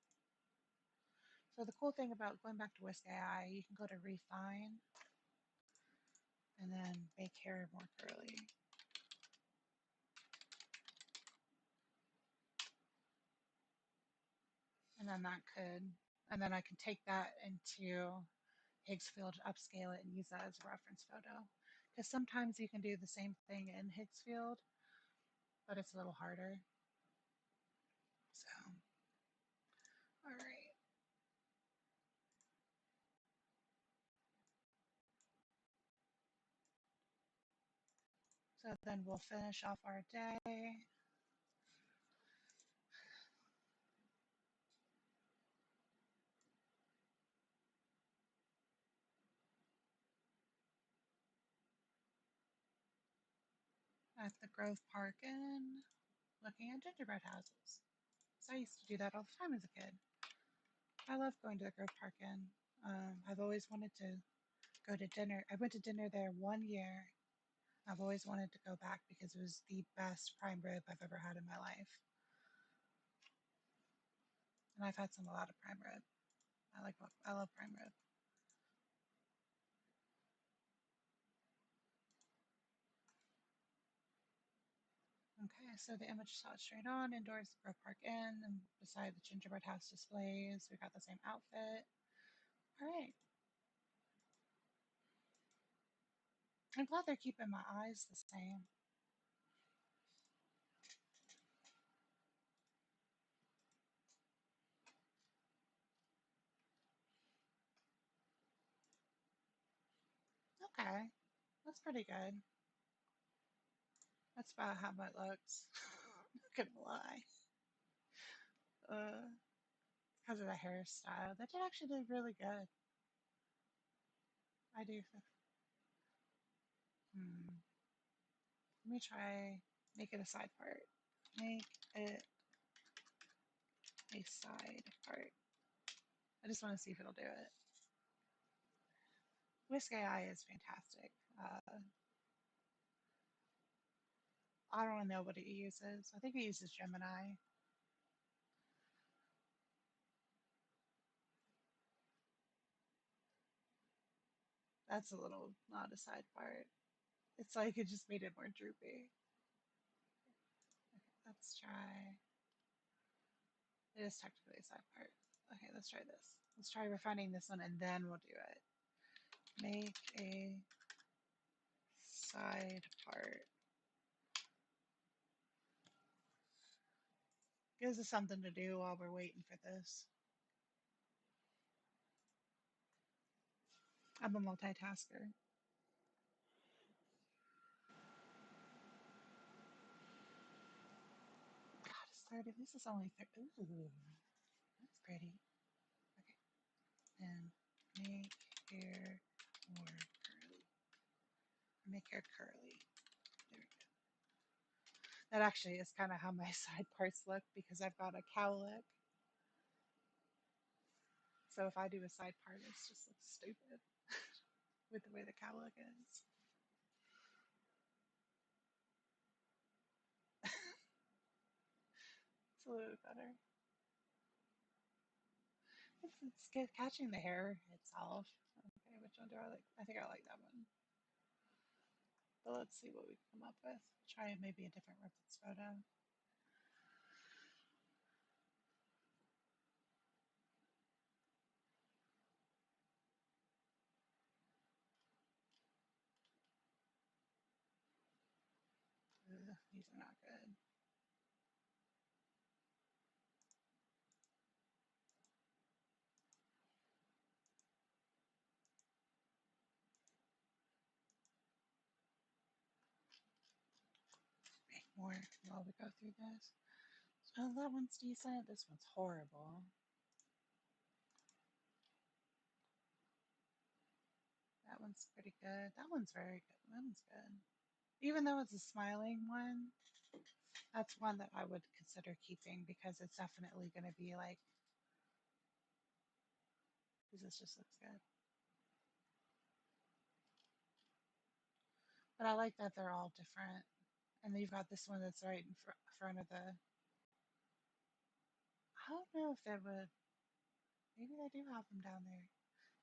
So the cool thing about going back to Whisk AI, you can go to refine and then make hair more curly. And then I can take that into Higgsfield, upscale it, and use that as a reference photo. Because sometimes you can do the same thing in Higgsfield, but it's a little harder. So, all right. So then we'll finish off our day. At the Grove Park Inn, looking at gingerbread houses. So I used to do that all the time as a kid. I love going to the Grove Park Inn. I've always wanted to go to dinner. I went to dinner there 1 year. I've always wanted to go back because it was the best prime rib I've ever had in my life. And I've had a lot of prime rib. I love prime rib. Okay, so the image shot straight on, indoors, Grove Park Inn, and beside the gingerbread house displays, we got the same outfit. All right. I'm glad they're keeping my eyes the same. Okay, that's pretty good. That's about how it looks. Not gonna lie. Uh, because of the hairstyle, that did actually do really good. I do. Let me try. Make it a side part. Make it a side part. I just want to see if it'll do it. Whisk AI is fantastic. I don't know what it uses. I think it uses Gemini. That's a little not a side part. It's like it just made it more droopy. Okay, let's try. It is technically a side part. Okay, let's try this. Let's try refining this one and then we'll do it. Make a side part. Gives us something to do while we're waiting for this. I'm a multitasker. God, it's 30. This is only 30. Ooh, that's pretty. Okay, and make hair more curly. Make hair curly. There we go. That actually is kind of how my side parts look because I've got a cowlick. So if I do a side part, it just looks stupid with the way the cowlick is. It's a little bit better. It's good catching the hair itself. Okay, which one do I like? I think I like that one. But let's see what we come up with. Try maybe a different reference photo. Ugh, these are not good. Make more while we go through this. Oh, that one's decent. This one's horrible. That one's pretty good. That one's very good. That one's good. Even though it's a smiling one, that's one that I would consider keeping because it's definitely going to be like, this just looks good. But I like that they're all different. And then you've got this one that's right in front of the. I don't know if they would. Maybe they do have them down there.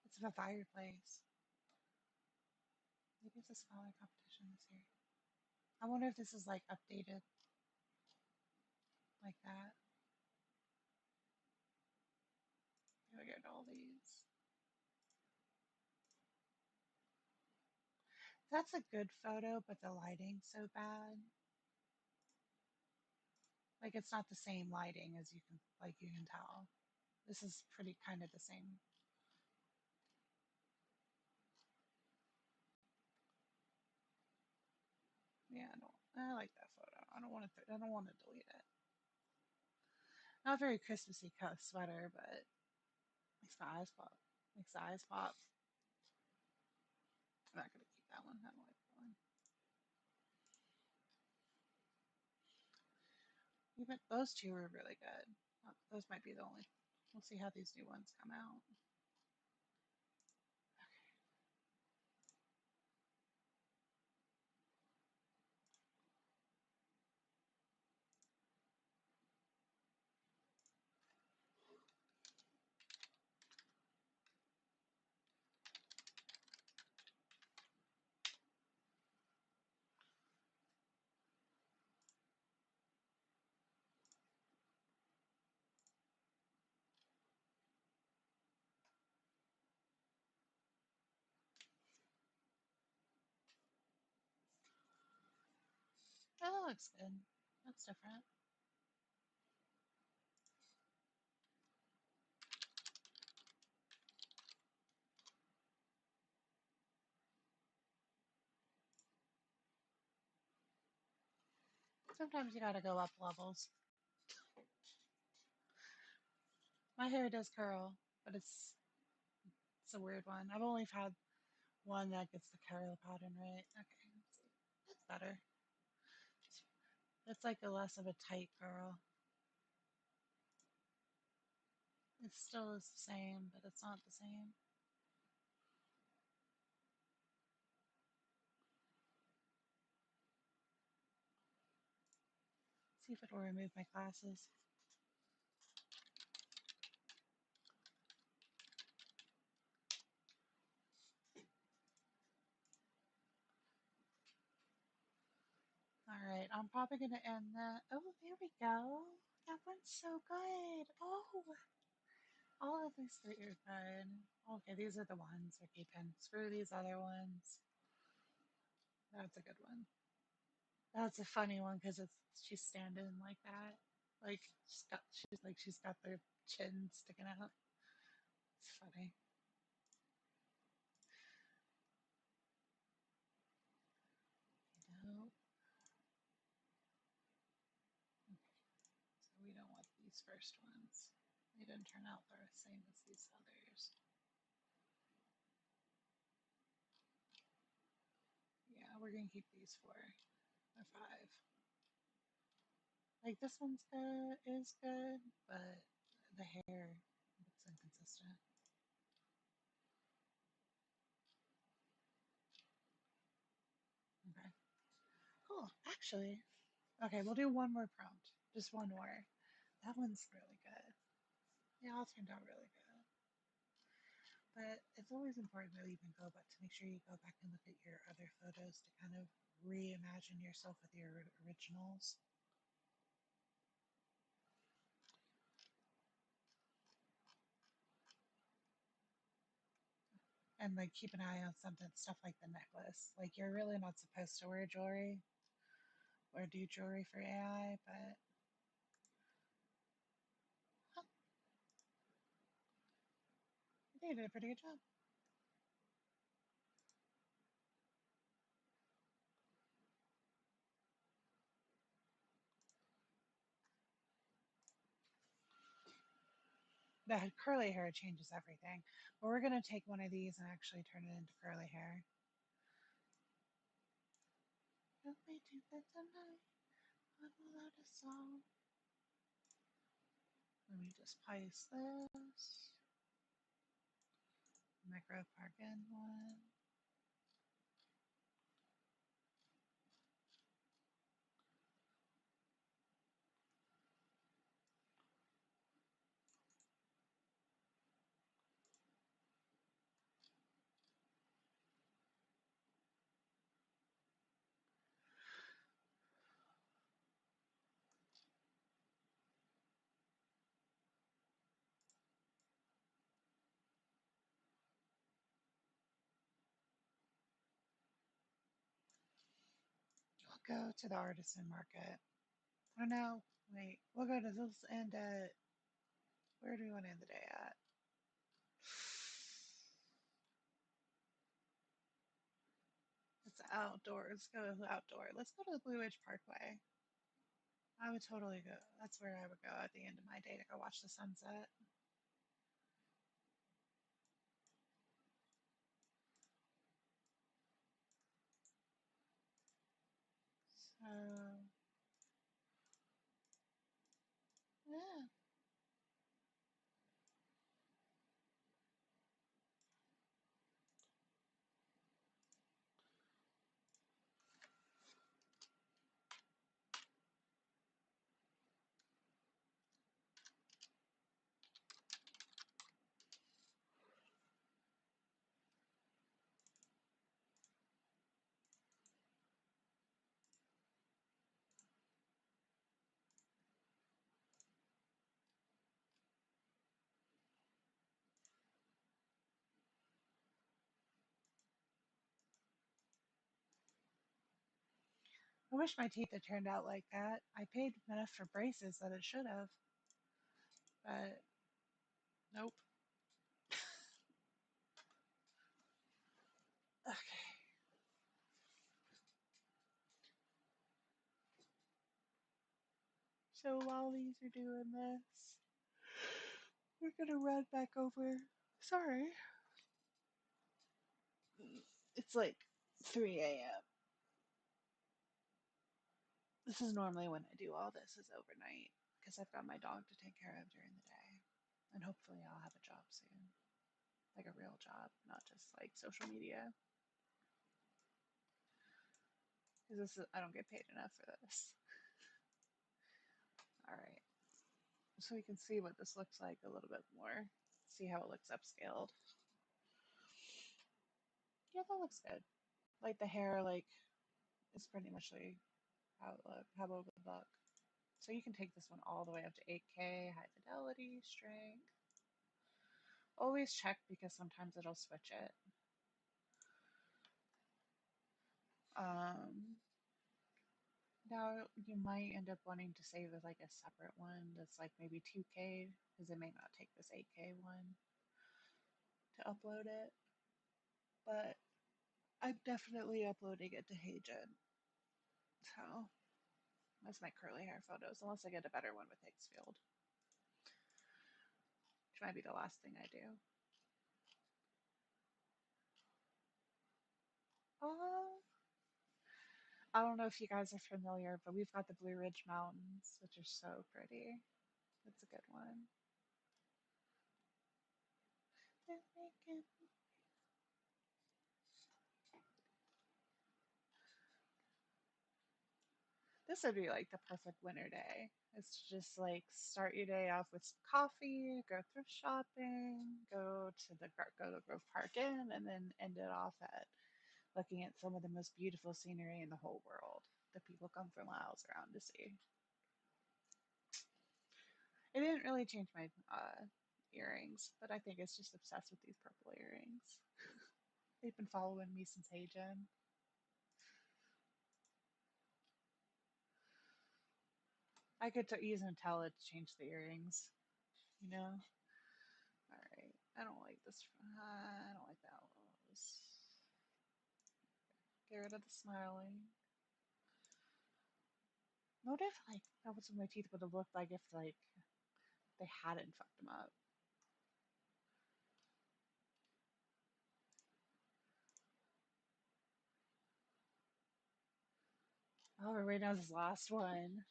It's a fireplace. Maybe it's a smaller competition this year. I wonder if this is like updated like that. Here we go to all these. That's a good photo, but the lighting's so bad. Like it's not the same lighting as you can tell. This is pretty kind of the same. Yeah, I like that photo. I don't want to. I don't want to delete it. Not very Christmassy cut sweater, but makes the eyes pop. Makes the eyes pop. I'm not gonna keep that one. I don't like that one. Even those two are really good. Those might be the only. We'll see how these new ones come out. Oh, that looks good. That's different. Sometimes you gotta go up levels. My hair does curl, but it's a weird one. I've only had one that gets the curl pattern right. Okay, that's better. It's like a less of a tight curl. It still is the same, but it's not the same. See if it'll remove my glasses. All right, I'm probably going to end that. Oh, there we go. That one's so good. Oh, all of these three are good. Okay, these are the ones we're keeping. Screw these other ones. That's a good one. That's a funny one because it's she's standing like that. Like she's got their chin sticking out. It's funny. You know? So we don't want these first ones. They didn't turn out the same as these others. Yeah, we're gonna keep these four or five. Like this one's good, is good, but the hair looks inconsistent. Okay, cool. Actually, okay, we'll do one more prompt. Just one more. That one's really good. They all turned out really good. But it's always important to even go back to make sure you go back and look at your other photos to kind of reimagine yourself with your originals. And like keep an eye on something, stuff like the necklace. Like you're really not supposed to wear jewelry or do jewelry for AI, but huh, they did a pretty good job. The curly hair changes everything. But we're gonna take one of these and actually turn it into curly hair. Let me do that tonight. I'm without a song. Let me just place this. Micro parkin one. We'll go to the artisan market. Oh no, wait. We'll go to this end at, where do we want to end the day at? It's outdoors. Go outdoor. Let's go to the Blue Ridge Parkway. I would totally go. That's where I would go at the end of my day to go watch the sunset. So, yeah. I wish my teeth had turned out like that. I paid enough for braces that it should have, but nope. Okay. So while these are doing this, we're gonna run back over. Sorry. It's like 3 a.m. This is normally when I do all this is overnight because I've got my dog to take care of during the day. And hopefully I'll have a job soon. Like a real job, not just like social media. Because this is, I don't get paid enough for this. All right, so we can see what this looks like a little bit more. See how it looks upscaled. Yeah, that looks good. Like the hair, like is pretty much like how it would look. So you can take this one all the way up to 8K, high fidelity, strength. Always check because sometimes it'll switch it. Um, Now you might end up wanting to save as like a separate one that's like maybe 2K because it may not take this 8K one to upload it. But I'm definitely uploading it to heygen. So that's my curly hair photos, unless I get a better one with Higgsfield, which might be the last thing I do. Oh, I don't know if you guys are familiar, but we've got the Blue Ridge Mountains, which are so pretty. That's a good one. This would be like the perfect winter day. It's just like start your day off with some coffee, go thrift shopping, go to Grove Park Inn, and then end it off at looking at some of the most beautiful scenery in the whole world that people come from miles around to see. It didn't really change my earrings, but I think it's just obsessed with these purple earrings. They've been following me since heygen. I could even tell it changed the earrings, you know? All right. I don't like this. I don't like that one. Get rid of the smiling. What if like that was what my teeth would have looked like if like they hadn't fucked them up? Oh, we're waiting on this last one.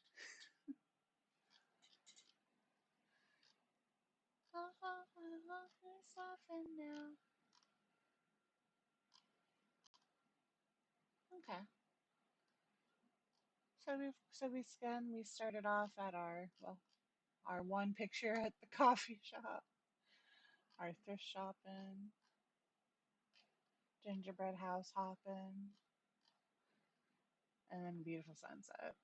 Oh, my love is softened now. Okay. So we scanned. We started off at our one picture at the coffee shop, our thrift shopping, gingerbread house hopping, and then beautiful sunset.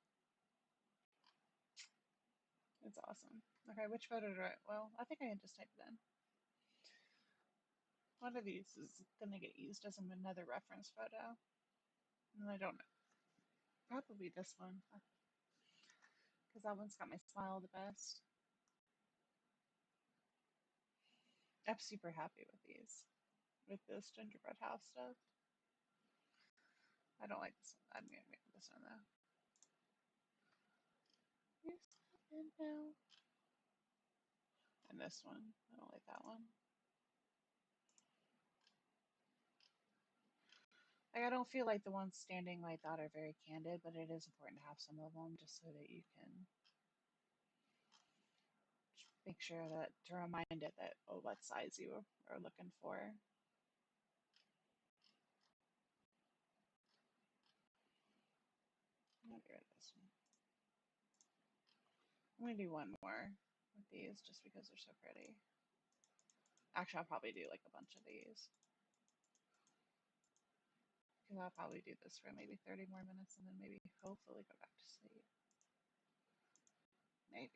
It's awesome. Okay, which photo do I? Well, I think I can just type it in. One of these is gonna get used as another reference photo, and I don't know. Probably this one because that one's got my smile the best. I'm super happy with these, with this gingerbread house stuff. I don't like this one. I'm gonna make this one though. Yes, and now. And this one. I don't like that one. Like I don't feel like the ones standing like that are very candid, but it is important to have some of them just so that you can make sure that to remind it that oh what size you are looking for. I'm gonna get rid of this one. I'm gonna do one more with these just because they're so pretty. Actually, I'll probably do like a bunch of these because I'll probably do this for maybe 30 more minutes and then maybe hopefully go back to sleep. Maybe.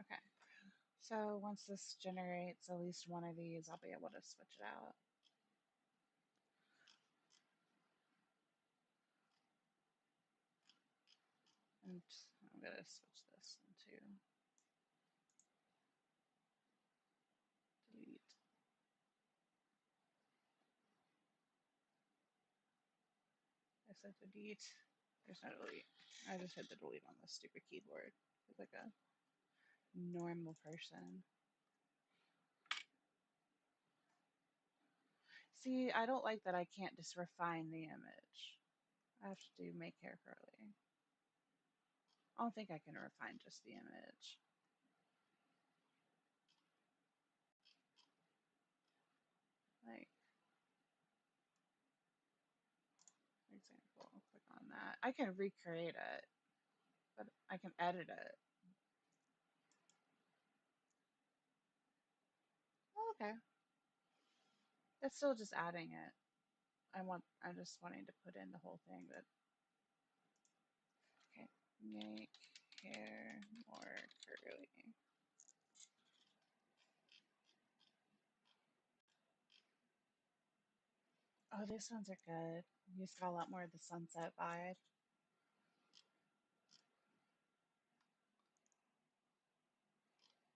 Okay. So once this generates at least one of these, I'll be able to switch it out. And I'm gonna switch this do. Delete. I said delete. There's no delete. I just hit the delete on this stupid keyboard. It's like a normal person. See, I don't like that I can't just refine the image. I have to do make hair curly. I don't think I can refine just the image. Like, for example, I'll click on that. I can recreate it, but I can edit it. Oh, okay. It's still just adding it. I'm just wanting to put in the whole thing that, okay, make hair more curly. Oh, these ones are good. You just got a lot more of the sunset vibe.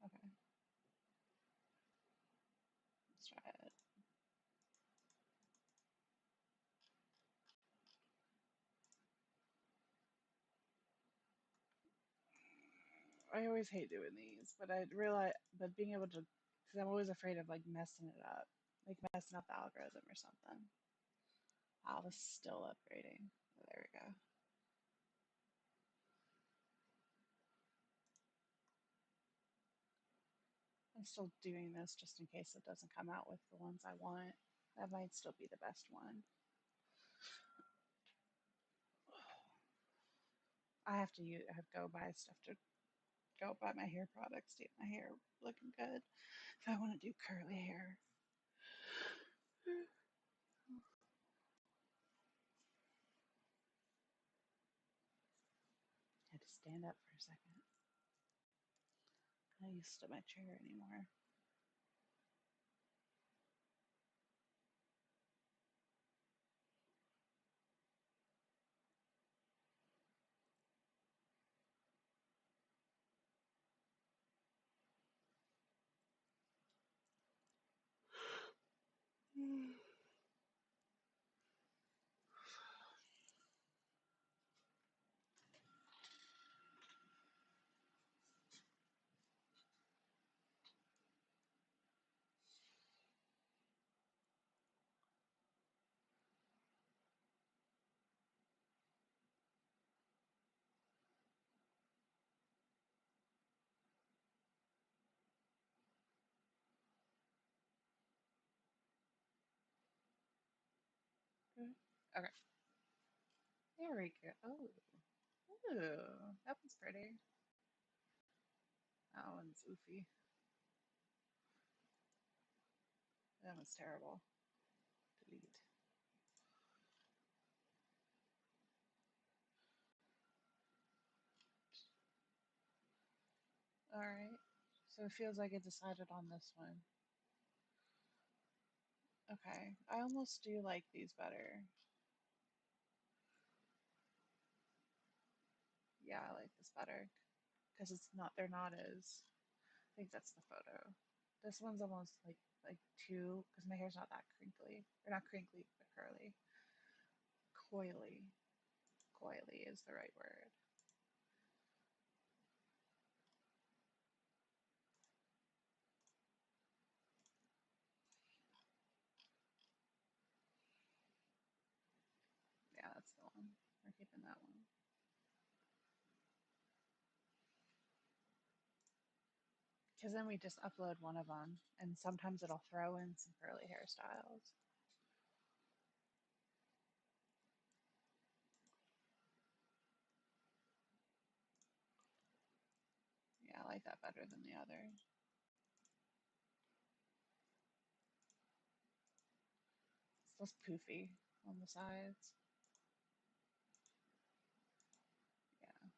Okay, let's try it. I always hate doing these, but I realize, but being able to, because I'm always afraid of like messing it up, like messing up the algorithm or something. Oh, this is still upgrading. Oh, there we go. I'm still doing this just in case it doesn't come out with the ones I want. That might still be the best one. I have to go buy stuff to go buy my hair products to get my hair looking good if I want to do curly hair. I had to stand up for a second. I'm not used to my chair anymore. Okay, there we go. Oh, ooh, that one's pretty. That one's oofy. That one's terrible. Delete. All right. So it feels like it decided on this one. Okay. I almost do like these better. Yeah, I like this better because they're not as, I think that's the photo. This one's almost like too, because my hair's not that crinkly. Or not crinkly, but curly. Coily. Coily is the right word. Yeah, that's the one. We're keeping that one. Because then we just upload one of them, and sometimes it'll throw in some curly hairstyles. Yeah, I like that better than the other. It's less poofy on the sides. Yeah.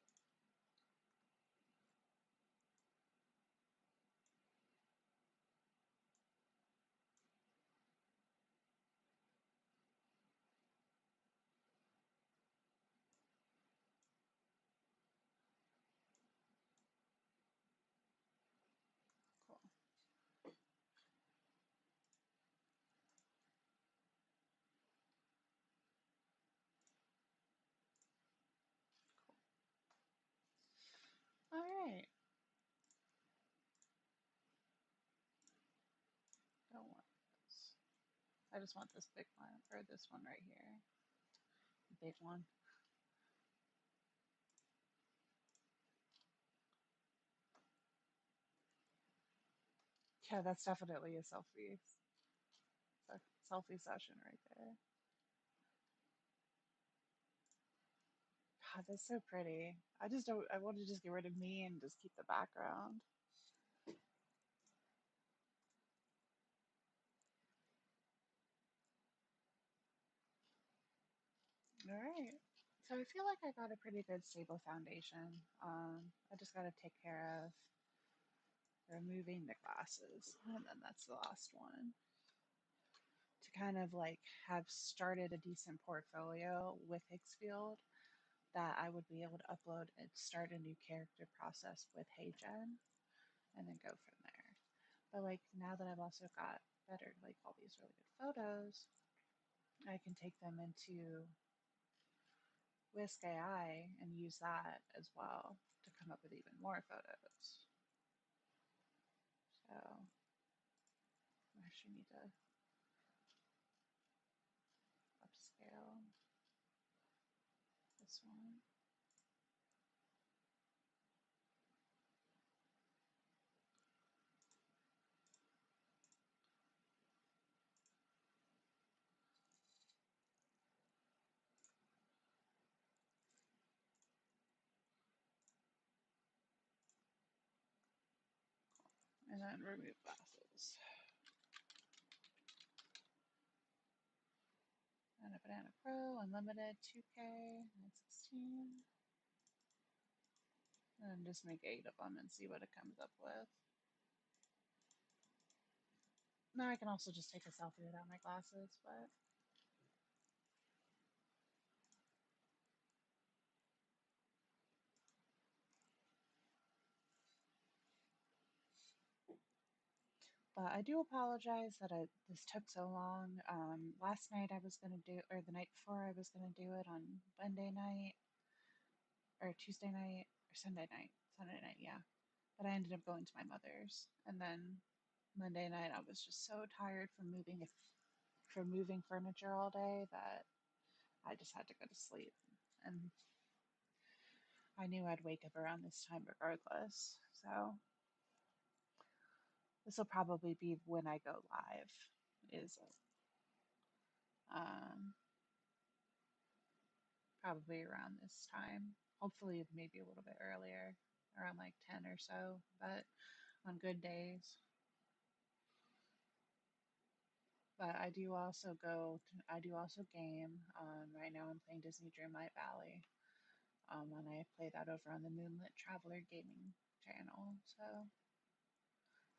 All right. Don't want this. I just want this big one, or this one right here. The big one. Yeah, that's definitely a selfie session right there. God, that's so pretty. I just don't. I want to just get rid of me and just keep the background. All right. So I feel like I got a pretty good stable foundation. I just got to take care of removing the glasses, and then that's the last one to kind of like have started a decent portfolio with Higgsfield that I would be able to upload and start a new character process with heygen and then go from there. But like now that I've also got better like all these really good photos, I can take them into Whisk AI and use that as well to come up with even more photos. So I actually need to upscale this one. And then remove glasses. And a Banana Pro, unlimited, 2K, 916. And just make 8 of them and see what it comes up with. Now I can also just take a selfie without my glasses, but I do apologize that this took so long. Last night I was gonna do, or the night before I was gonna do it on Monday night, or Tuesday night, or Sunday night, yeah. But I ended up going to my mother's, and then Monday night I was just so tired from moving furniture all day that I just had to go to sleep. And I knew I'd wake up around this time regardless. So this will probably be when I go live. Is um, probably around this time. Hopefully, maybe a little bit earlier, around like 10 or so, but on good days. But I do also game. Right now, I'm playing Disney Dreamlight Valley. And I play that over on the Moonlit Traveler gaming channel. So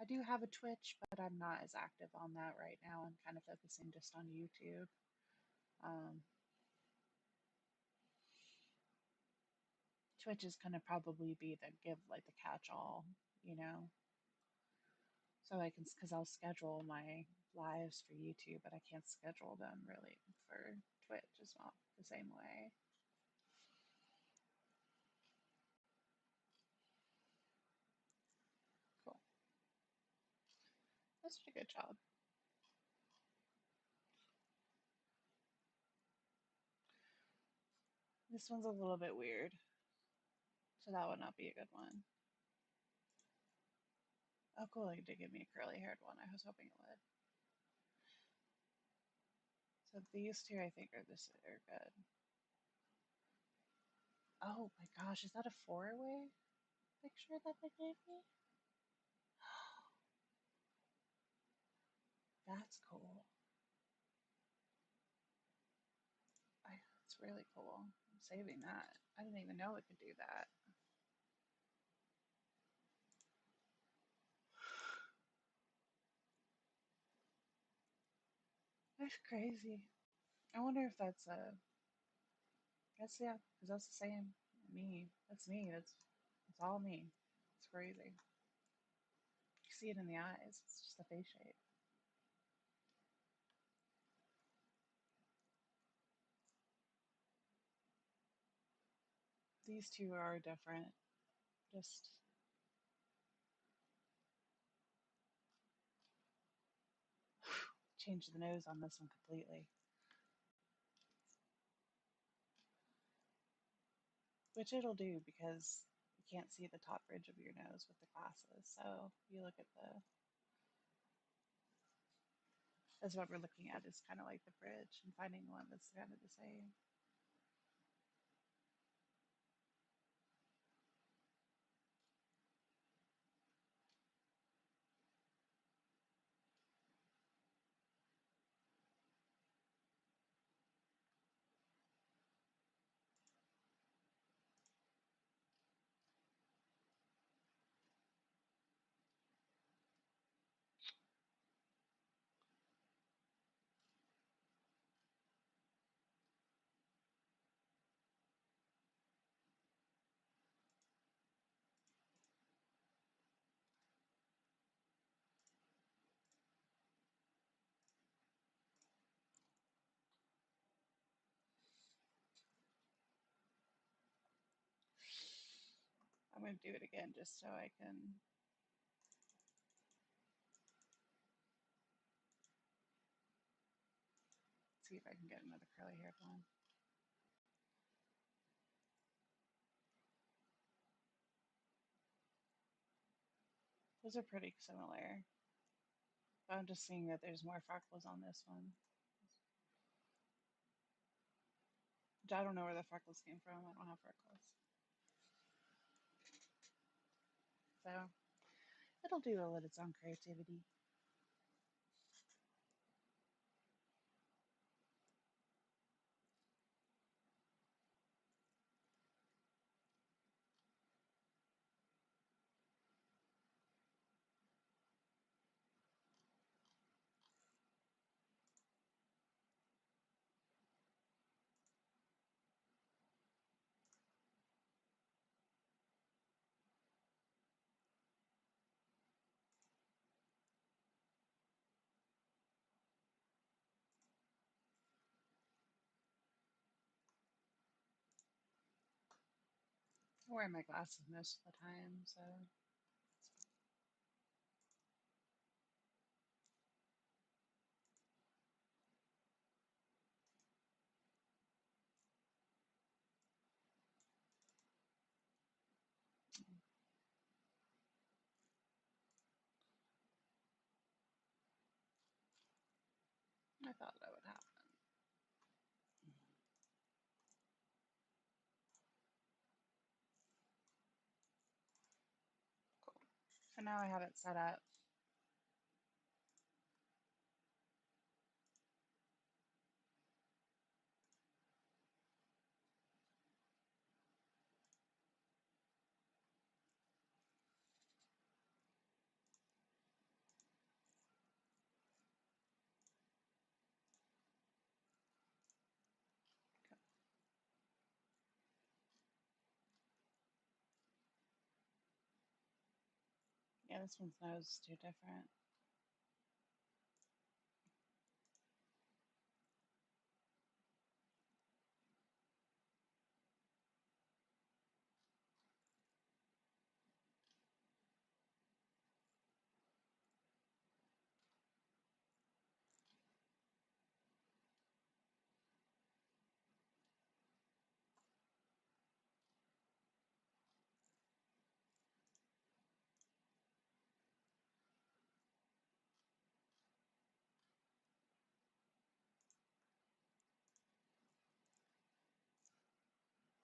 I do have a Twitch, but I'm not as active on that right now. I'm kind of focusing just on YouTube. Um, Twitch is gonna probably be the give like the catch-all, you know. So I can, because I'll schedule my lives for YouTube, but I can't schedule them really for Twitch. It's not the same way. Cool. That's a good job. This one's a little bit weird, so that would not be a good one. Oh, cool. It did give me a curly haired one. I was hoping it would. So these two, I think, are good. Oh my gosh, is that a four-way picture that they gave me? That's cool. It's really cool. I'm saving that. I didn't even know it could do that. That's crazy. I wonder if that's a. That's yeah, because that's the same me. That's me. That's all me. It's crazy. You see it in the eyes. It's just the face shape. These two are different. Just change the nose on this one completely, which it'll do because you can't see the top ridge of your nose with the glasses. So you look at that's what we're looking at is kind of like the bridge and finding one that's kind of the same. I'm going to do it again just so I can see if I can get another curly hair one. Those are pretty similar. But I'm just seeing that there's more freckles on this one. I don't know where the freckles came from. I don't have freckles. So it'll do let its own creativity. I wear my glasses most of the time, so I thought that would happen. Cool. So now I have it set up. Yeah, this one's nose is too different.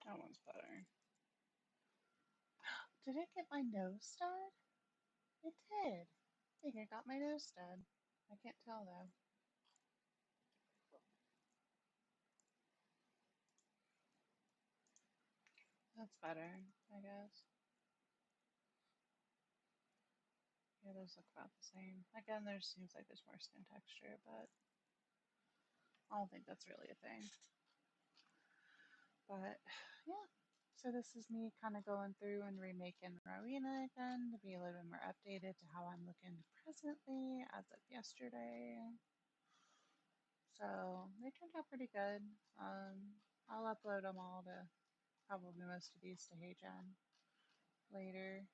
That one's better. Did it get my nose stud? It did. I think it got my nose stud. I can't tell though. That's better, I guess. Yeah, those look about the same. Again, there seems like there's more skin texture, but I don't think that's really a thing. But yeah, so this is me kind of going through and remaking Rowena again to be a little bit more updated to how I'm looking presently as of yesterday. So they turned out pretty good. I'll upload them all to probably most of these to heygen. later.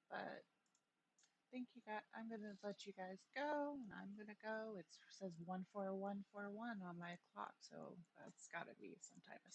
But thank you guys. I'm gonna let you guys go, and I'm gonna go. It says 14141 on my clock, so that's got to be some type of